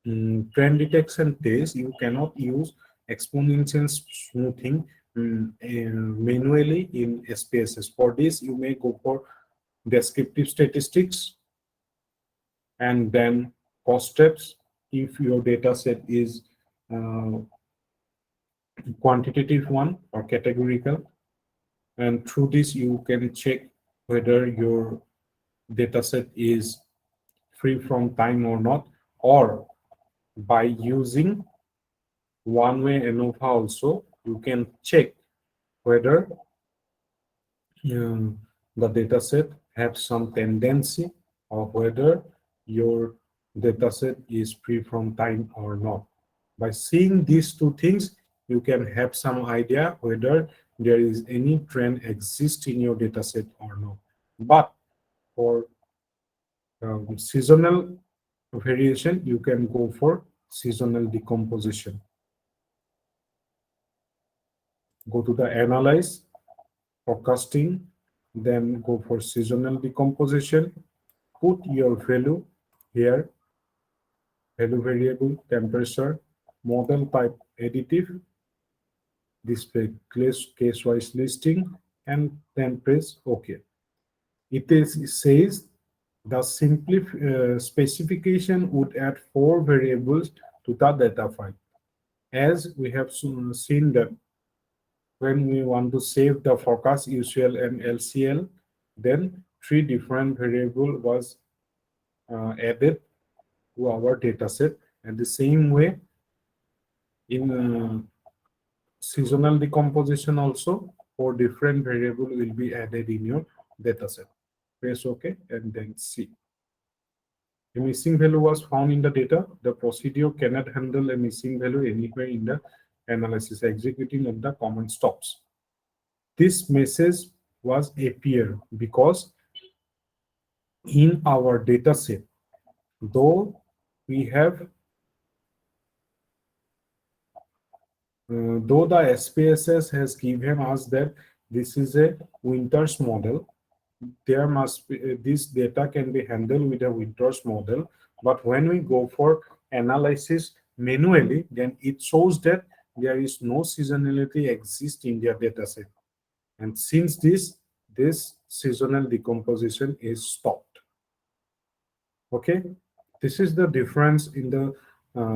trend detection test, you cannot use exponential smoothing manually in SPSS. For this, you may go for descriptive statistics and then cost steps if your data set is quantitative one or categorical. And through this, you can check whether your data set is free from time or not, or by using one-way ANOVA also, you can check whether the data set has some tendency or whether your data set is free from time or not. By seeing these two things, you can have some idea whether there is any trend exist in your data set or not. But for seasonal variation, you can go for seasonal decomposition. Go to the analyze, forecasting, then go for seasonal decomposition, put your value here, value variable, temperature, model type additive, display case-wise listing, and then press OK. It says the specification would add 4 variables to the data file. As we have seen that when we want to save the forecast UCL and LCL, then 3 different variables was added to our data set. And the same way in seasonal decomposition also, 4 different variables will be added in your data set. Press OK and then see. A missing value was found in the data. The procedure cannot handle a missing value anywhere in the analysis. Executing of the command stops. This message was appear because in our data set, though we have though the SPSS has given us that this is a Winters model, there must be this data can be handled with a Winters model. But when we go for analysis manually, then it shows that there is no seasonality exist in their data set. And since this seasonal decomposition is stopped. Okay, this is the difference in the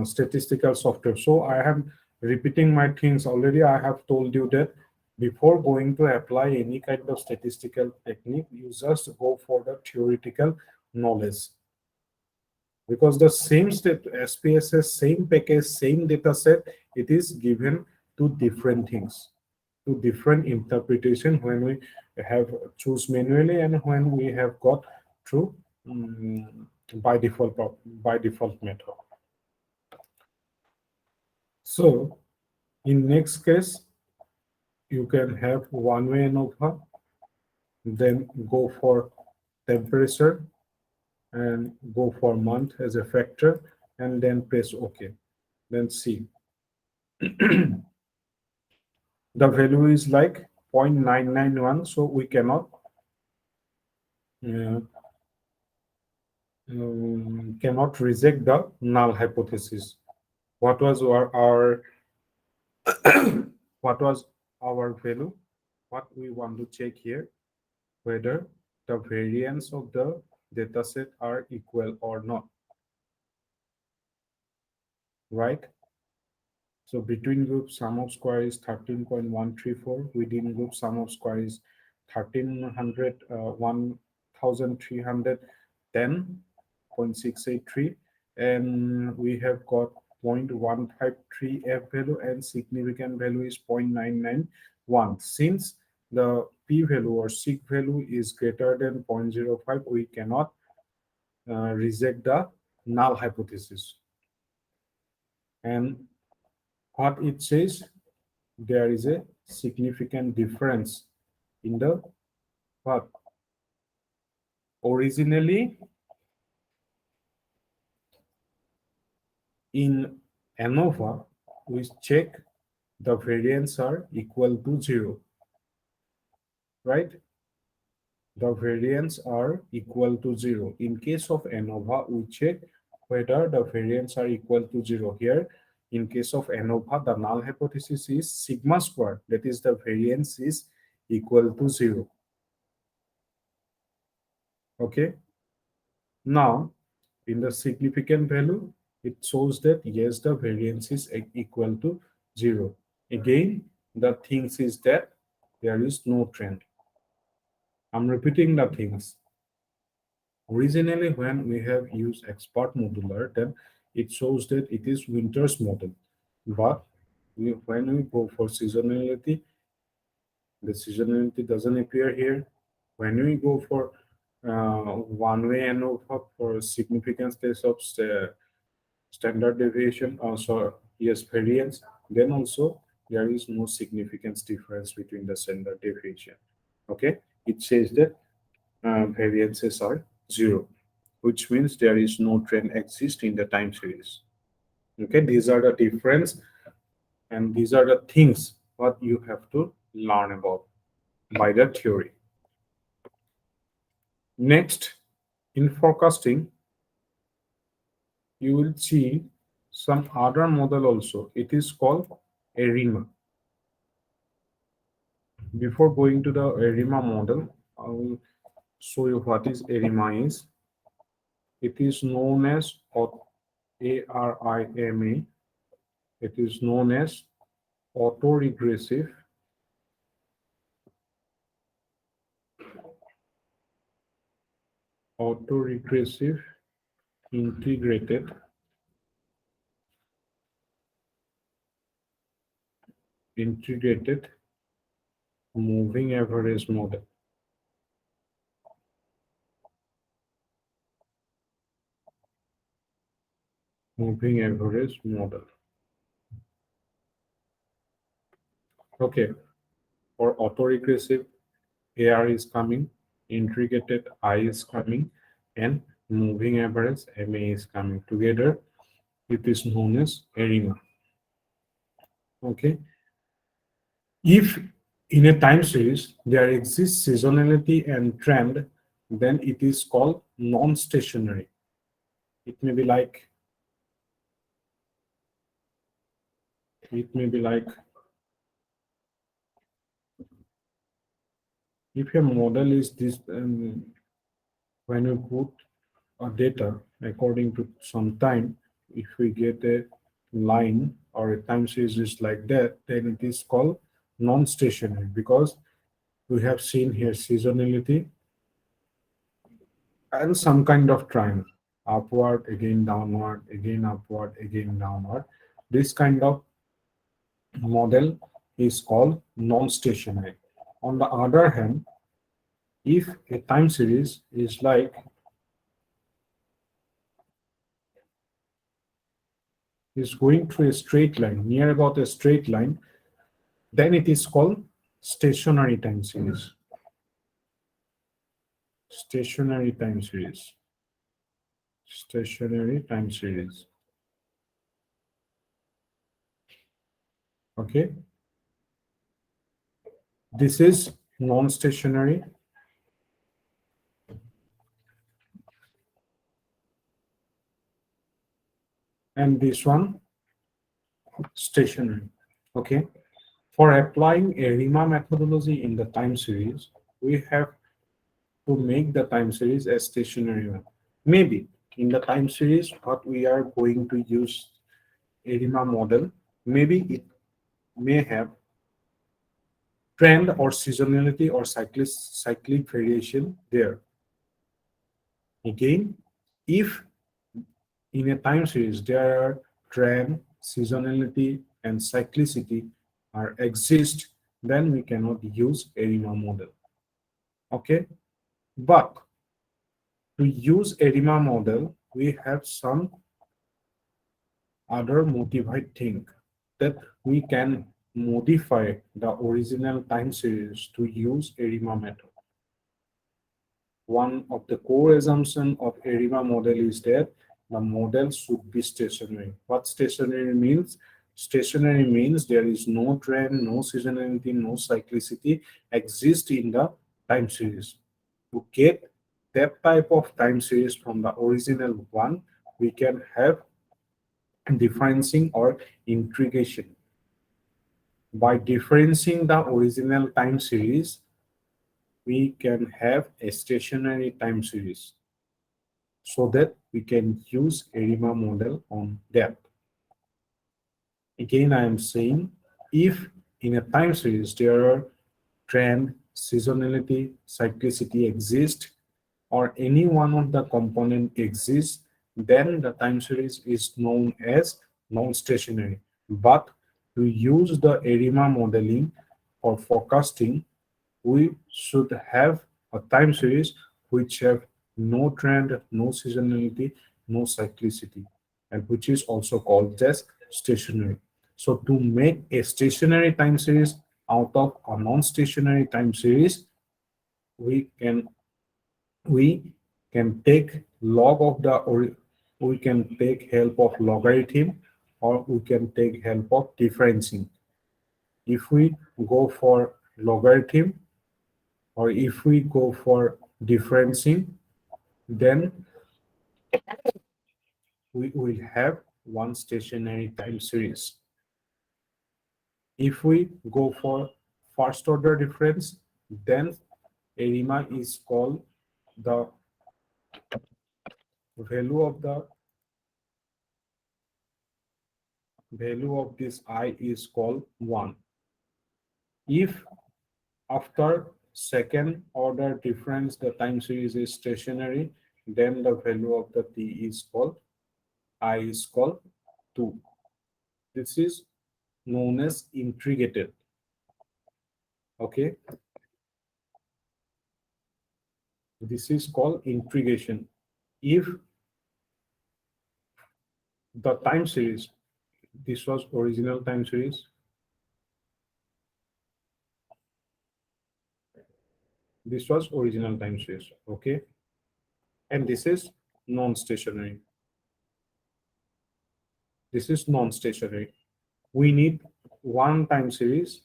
statistical software. So I am repeating my things already. I have told you that before going to apply any kind of statistical technique, you just go for the theoretical knowledge. Because the same SPSS, same package, same data set, it is given to different things, to different interpretation when we have choose manually and when we have got through by default method. So in next case, you can have one-way ANOVA, then go for temperature and go for month as a factor, and then press OK. Then see. The value is like 0.991, so we cannot reject the null hypothesis. What was our what was our value? What we want to check here, whether the variance of the data set are equal or not, right? So between groups, sum of square is 13.134. Within group, sum of square is 1310.683, and we have got 0.153 F value and significant value is 0.991. Since the P value or sig value is greater than 0.05, we cannot reject the null hypothesis. And what it says, there is a significant difference in the what? Originally, in ANOVA, we check the variance are equal to 0, right? The variance are equal to 0. In case of ANOVA, we check whether the variance are equal to 0. Here, in case of ANOVA, the null hypothesis is sigma square, that is the variance is equal to 0. Okay. Now, in the significant value, it shows that yes, the variance is equal to 0. Again, the things is that there is no trend. I'm repeating the things. Originally, when we have used expert modular, then it shows that it is Winter's model. But when we go for seasonality, the seasonality doesn't appear here. When we go for one-way ANOVA for significance test of standard deviation, also yes, variance, then also there is no significance difference between the standard deviation. Okay, it says that variances are 0, which means there is no trend exist in the time series. Okay, these are the difference, and these are the things what you have to learn about by the theory. Next, in forecasting, you will see some other model also. It is called ERIMA. Before going to the ERIMA model, I will show you what is ERIMA is. It is known as ARIMA. It is known as autoregressive integrated moving average model. Moving average model. Okay, for autoregressive, AR is coming, integrated I is coming, and moving average MA is coming together. It is known as ERIMA. Okay, if in a time series there exists seasonality and trend, then it is called non-stationary. It may be like if your model is this, when you put a data according to some time, if we get a line or a time series is like that, then it is called non-stationary, because we have seen here seasonality and some kind of triangle, upward, again downward, again upward, again downward. This kind of model is called non-stationary. On the other hand, if a time series is like is going through a straight line, near about a straight line, then it is called stationary time series. Stationary time series. Stationary time series. Okay. This is non-stationary. And this one, stationary. Okay. For applying a RIMA methodology in the time series, we have to make the time series a stationary one. Maybe in the time series, what we are going to use a RIMA model, maybe it may have trend or seasonality or cyclic variation there. Again, if in a time series there are trend, seasonality, and cyclicity are exist, then we cannot use a RIMA model. Okay, but to use a RIMA model, we have some other motivated thing that we can modify the original time series to use ARIMA method. One of the core assumptions of ARIMA model is that the model should be stationary. What stationary means? Stationary means there is no trend, no seasonality, no cyclicity exist in the time series. To get that type of time series from the original one, we can have differencing or integration. By differencing the original time series, we can have a stationary time series so that we can use ARIMA model on that. Again, I am saying if in a time series there are trend, seasonality, cyclicity exist, or any one of the component exists, then the time series is known as non-stationary. But to use the ARIMA modeling for forecasting, we should have a time series which have no trend, no seasonality, no cyclicity, and which is also called as stationary. So to make a stationary time series out of a non-stationary time series, we can take log of the, or we can take help of logarithm, or we can take help of differencing. If we go for logarithm, or if we go for differencing, then we will have one stationary time series. If we go for first order difference, then ARIMA is called the value of this I is called 1. If after second order difference the time series is stationary, then the value of the t is called I is called 2. This is known as integrated. Okay, this is called integration. If the time series, this was original time series, this was original time series, okay, and this is non-stationary. This is non-stationary. We need one time series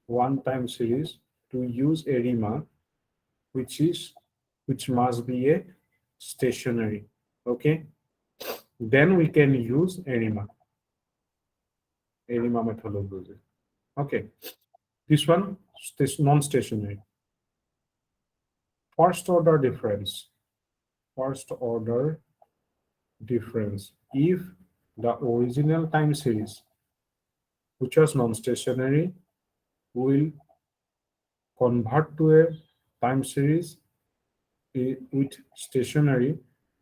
to use ARIMA, which must be a stationary. Okay, then we can use ARIMA methodology. Okay, this one is non-stationary. First order difference. If the original time series, which was non-stationary, will convert to a time series with stationary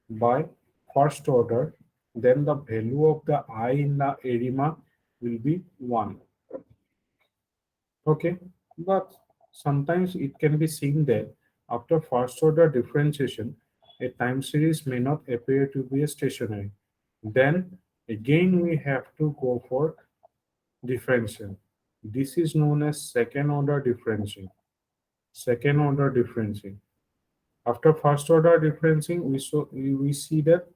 by first order, then the value of the I in the ARIMA will be 1. Okay, but sometimes it can be seen that after first order differentiation, a time series may not appear to be stationary. Then again we have to go for differential. This is known as second order differential. After first order differentiating, we see that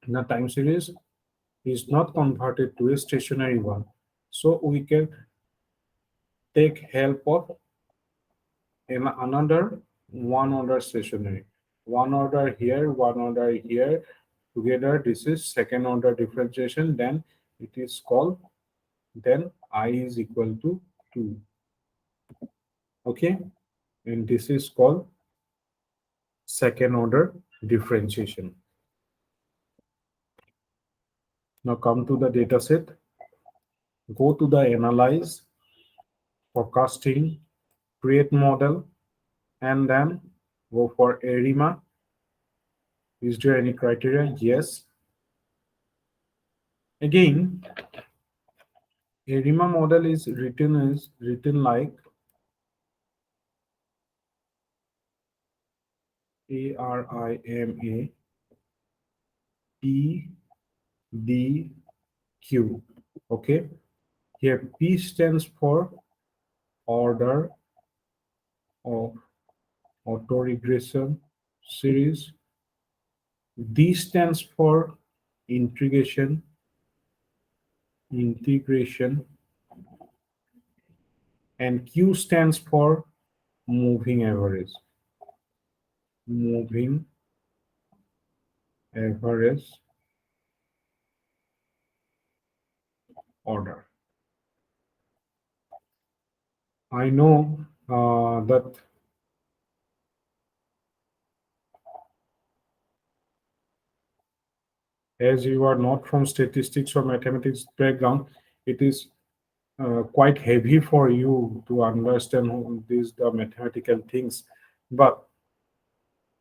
the time series is not converted to a stationary one. So we can take help of another one order stationary. One order here, one order here. Together, this is second order differentiation. Then it is called, then I is equal to 2. Okay, and this is called second order differentiation. Now come to the data set. Go to the analyze, forecasting, create model, and then go for ARIMA. Is there any criteria? Yes. Again, ARIMA model is written like ARIMA PDQ. Okay, here P stands for order of autoregression series. D stands for integration, and Q stands for moving average, moving average order. I know that as you are not from statistics or mathematics background, it is quite heavy for you to understand these the mathematical things. But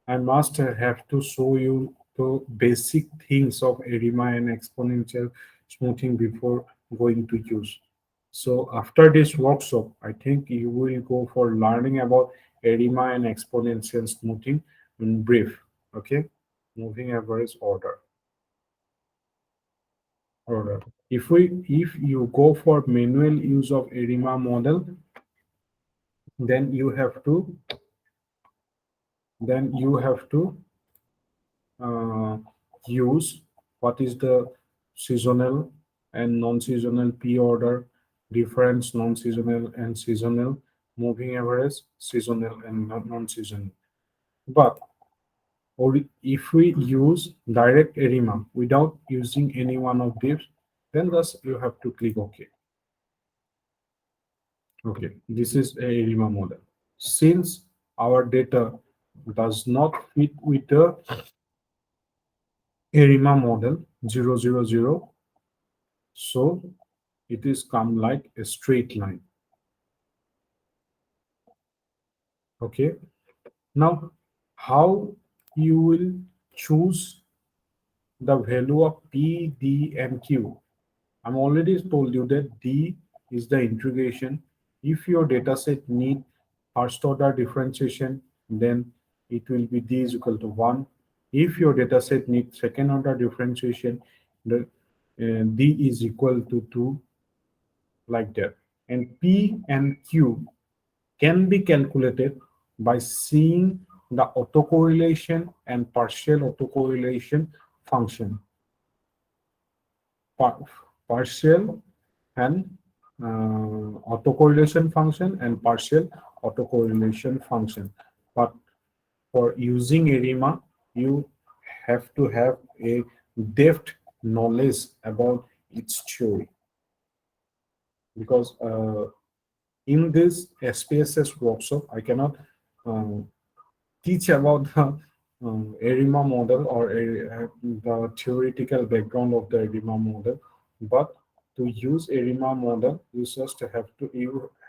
I must have to show you the basic things of ARIMA and exponential smoothing before going to use. So after this workshop, I think you will go for learning about ARIMA and exponential smoothing in brief. Okay, moving average order. If you go for manual use of ARIMA model, then you have to uh, use what is the seasonal and non-seasonal P order, difference non-seasonal and seasonal, moving average, seasonal and non-seasonal. But or if we use direct ARIMA without using any one of these, then thus you have to click OK. Okay, this is a ARIMA model. Since our data does not fit with the ARIMA model 000, so it is come like a straight line. Okay, now how you will choose the value of P, D, and Q? I'm already told you that D is the integration. If your data set need first order differentiation, then it will be D is equal to 1. If your data set needs second order differentiation, the D is equal to 2, like that. And P and Q can be calculated by seeing the autocorrelation and partial autocorrelation function. Partial and autocorrelation function and partial autocorrelation function. But for using ARIMA, you have to have a depth knowledge about its theory, because in this SPSS workshop, I cannot teach about the ARIMA model or the theoretical background of the ARIMA model. But to use ARIMA model, you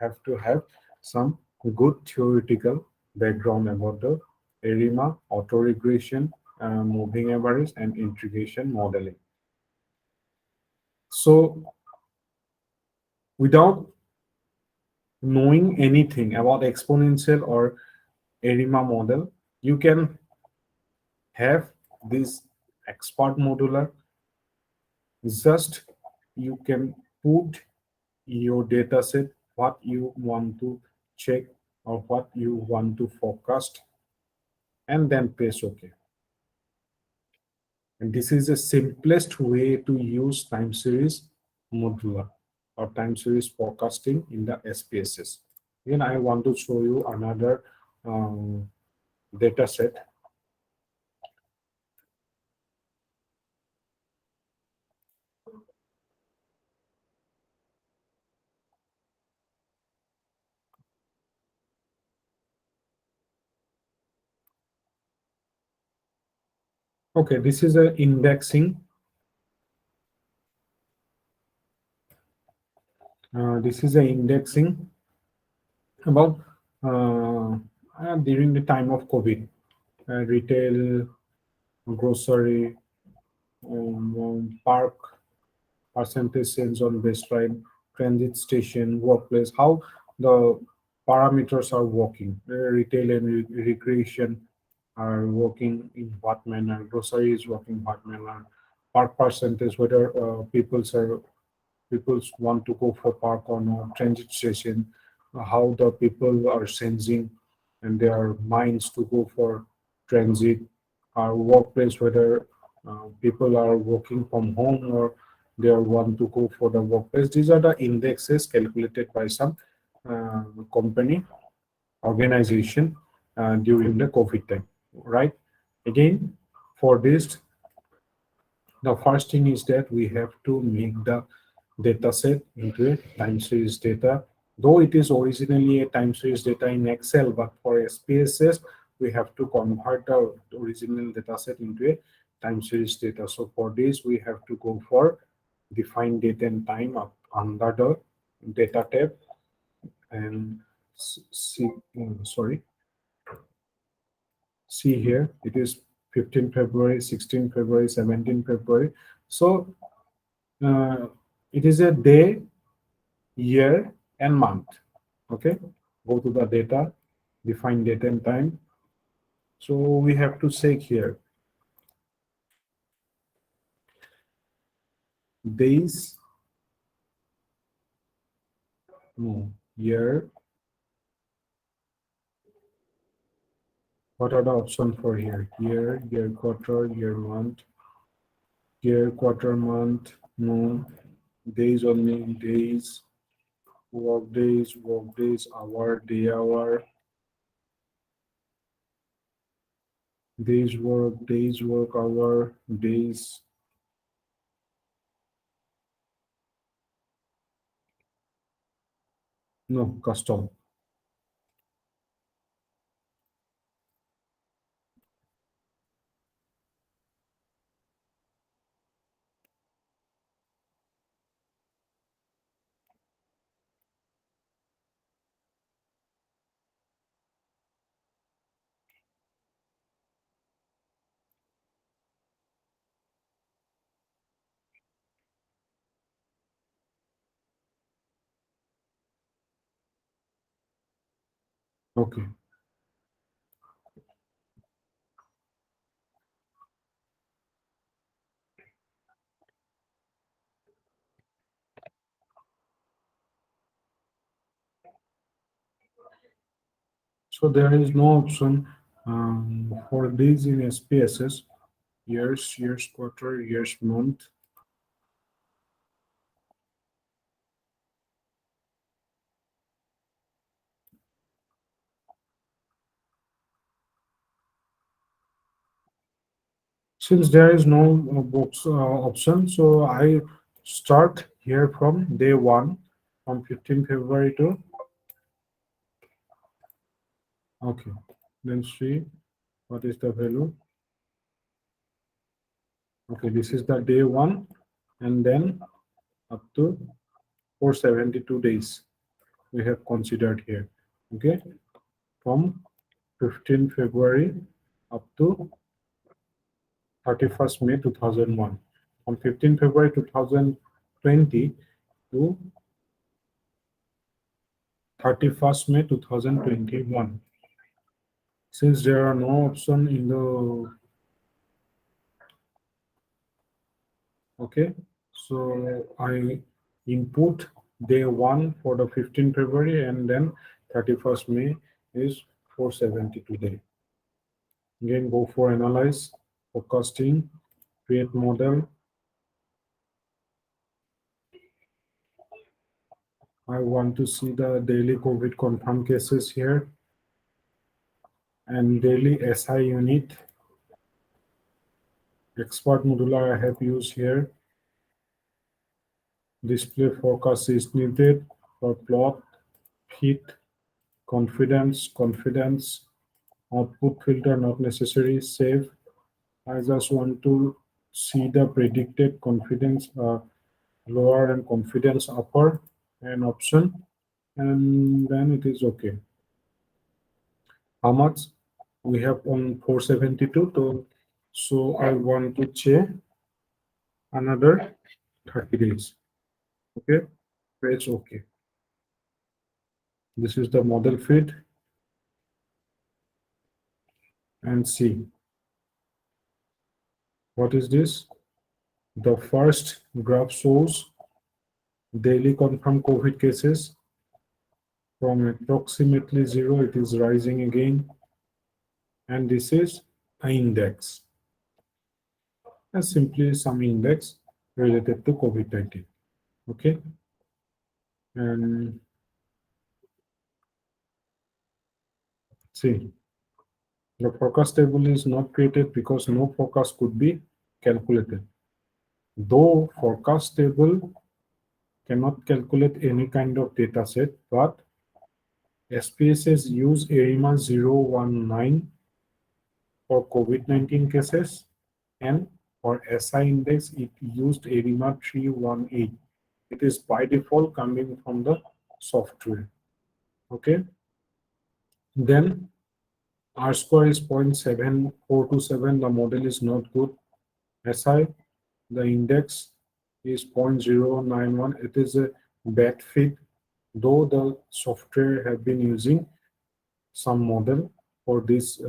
have to have some good theoretical background about the ARIMA, autoregression, moving average, and integration modeling. So without knowing anything about exponential or ARIMA model, you can have this expert modular. Just you can put your data set, what you want to check or what you want to forecast, and then press OK. And this is the simplest way to use time series modular or time series forecasting in the SPSS. Then I want to show you another data set. Okay, this is a indexing. This is a indexing about during the time of COVID, retail, grocery, park, percentage sales on baseline, transit station, workplace, how the parameters are working. Retail and recreation are working in what manner, grocery is working what manner, park percentage, whether people are people want to go for park or no, transit station, how the people are sensing and their minds to go for transit, our workplace, whether people are working from home or they want to go for the workplace. These are the indexes calculated by some company organization during the COVID time, right? Again, for this, the first thing is that we have to make the data set into a time series data. Though it is originally a time series data in Excel, but for SPSS, we have to convert the original data set into a time series data. So for this, we have to go for define date and time up under the data tab and see, see here, it is 15 February, 16 February, 17 February. So it is a day, year, and month. Okay, go to the data, define date and time. So we have to check here days, no, year. What are the options for here? Year, year, quarter, year, month, year, quarter, month, no, days only, days, work days, hour, day, hour, days work, hour, days. No, custom. Okay. So there is no option for days in SPSS, years, quarter, years, month. Since there is no box option, so I start here from day one, from 15 February to, okay, then see what is the value. Okay, this is the day one, and then up to 472 days we have considered here. Okay, from 15 February up to 31st May 2001. From 15 February 2020 to 31st May 2021. Since there are no option in the, okay, so I input day one for the 15 February and then 31st May is 472 day. Again, go for analyze, forecasting, create model. I want to see the daily COVID confirmed cases here and daily SI unit. Expert modular I have used here. Display forecast is needed for plot, fit, confidence, output filter not necessary, save. I just want to see the predicted confidence lower and confidence upper and option, and then it is okay. How much we have on 472, so I want to check another 30 days. Okay, press okay. This is the model feed and see what is this. The first graph shows daily confirmed COVID cases. From approximately 0, it is rising again. And this is an index. And simply some index related to COVID-19. Okay. And see, the forecast table is not created because no forecast could be calculated. Though forecast table cannot calculate any kind of data set, but SPSS use ARIMA 019 for COVID-19 cases, and for SI index, it used ARIMA 318. It is by default coming from the software. Okay. Then R square is 0.7427. The model is not good. SI, the index is 0.091. It is a bad fit, though the software have been using some model for this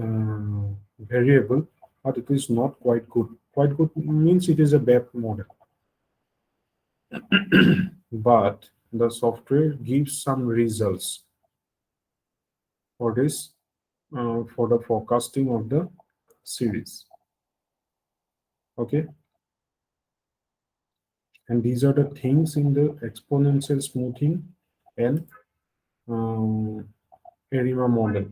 variable, but it is not quite good. Quite good means it is a bad model. But the software gives some results for this, for the forecasting of the series. Okay. And these are the things in the exponential smoothing and ARIMA model.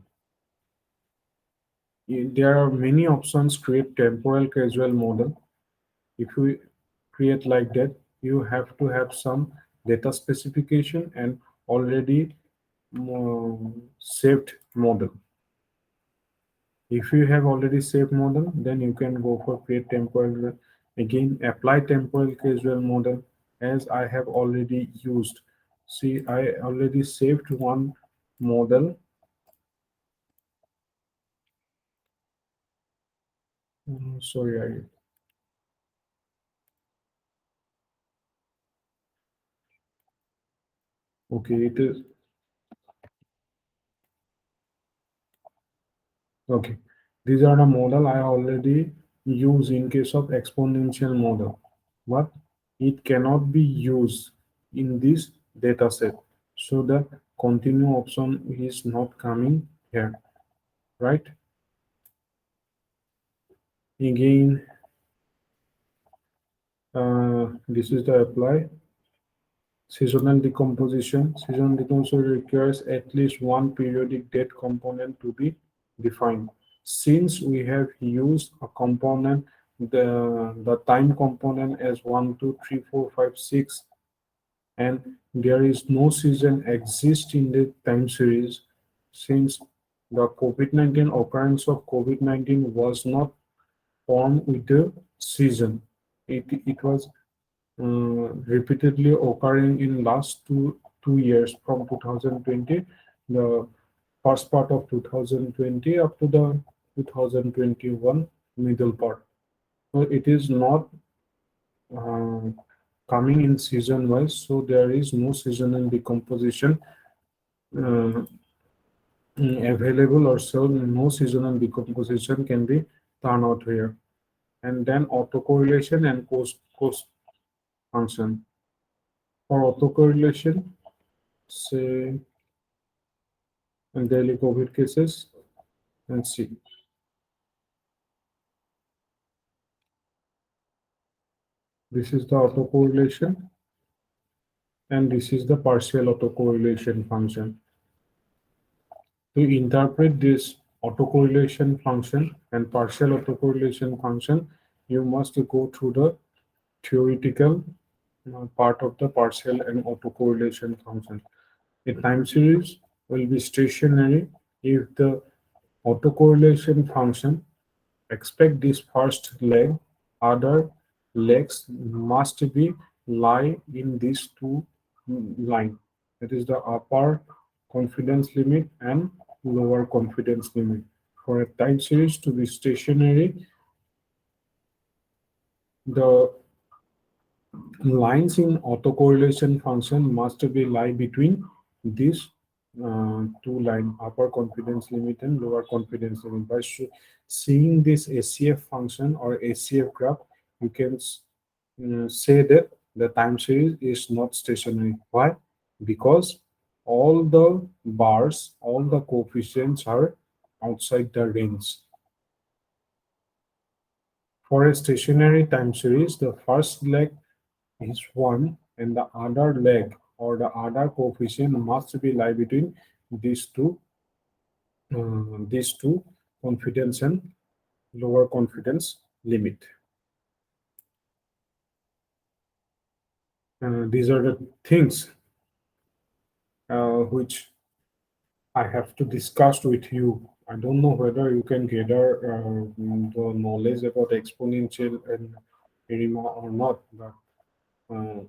There are many options. Create temporal casual model. If you create like that, you have to have some data specification and already saved model. If you have already saved model, then you can go for create temporal. Again, apply temporal casual model as I have already used. See, I already saved one model. Sorry, okay, it is okay. These are the model I already use in case of exponential model, but it cannot be used in this data set. So the continue option is not coming here, right? Again, this is the apply. Seasonal decomposition. Seasonal decomposition requires at least one periodic date component to be defined. Since we have used a component, the time component as 1, 2, 3, 4, 5, 6, and there is no season exist in the time series, since the COVID-19 occurrence of COVID-19 was not formed with the season. It was repeatedly occurring in last two years, from 2020, the first part of 2020 up to the 2021 middle part. So it is not uh, coming in season wise, so there is no seasonal decomposition uh, available, or so no seasonal decomposition can be turned out here. And then autocorrelation and cost function. For autocorrelation, say and daily COVID cases, and see. This is the autocorrelation, and this is the partial autocorrelation function. To interpret this autocorrelation function and partial autocorrelation function, you must go through the theoretical part of the partial and autocorrelation function. A time series will be stationary if the autocorrelation function expect this first leg, other legs must be lie in these two line. That is the upper confidence limit and lower confidence limit. For a time series to be stationary, the lines in autocorrelation function must be lie between these two line, upper confidence limit and lower confidence limit. By seeing this ACF function or ACF graph, you can say that the time series is not stationary. Why? Because all the bars, all the coefficients are outside the range. For a stationary time series, the first leg is 1 and the other leg or the other coefficient must be lie between these two confidence and lower confidence limit. These are the things which I have to discuss with you. I don't know whether you can gather the knowledge about exponential and minima or not, but uh,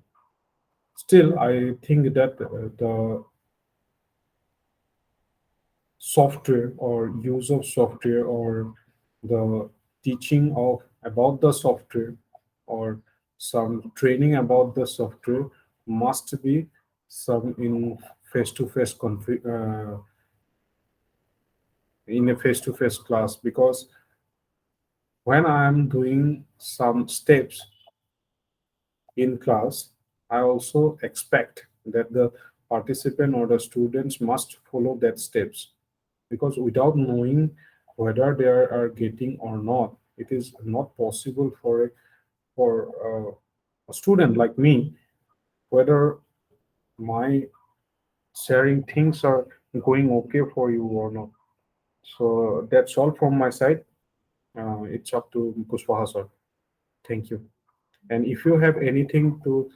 still, I think that the software or use of software or the teaching of about the software or some training about the software must be some in face-to-face in a face-to-face class, because when I am doing some steps in class, I also expect that the participant or the students must follow that steps, because without knowing whether they are getting or not, it is not possible for a student like me whether my sharing things are going okay for you or not. So that's all from my side. It's up to Kushwaha sir. Thank you. And if you have anything to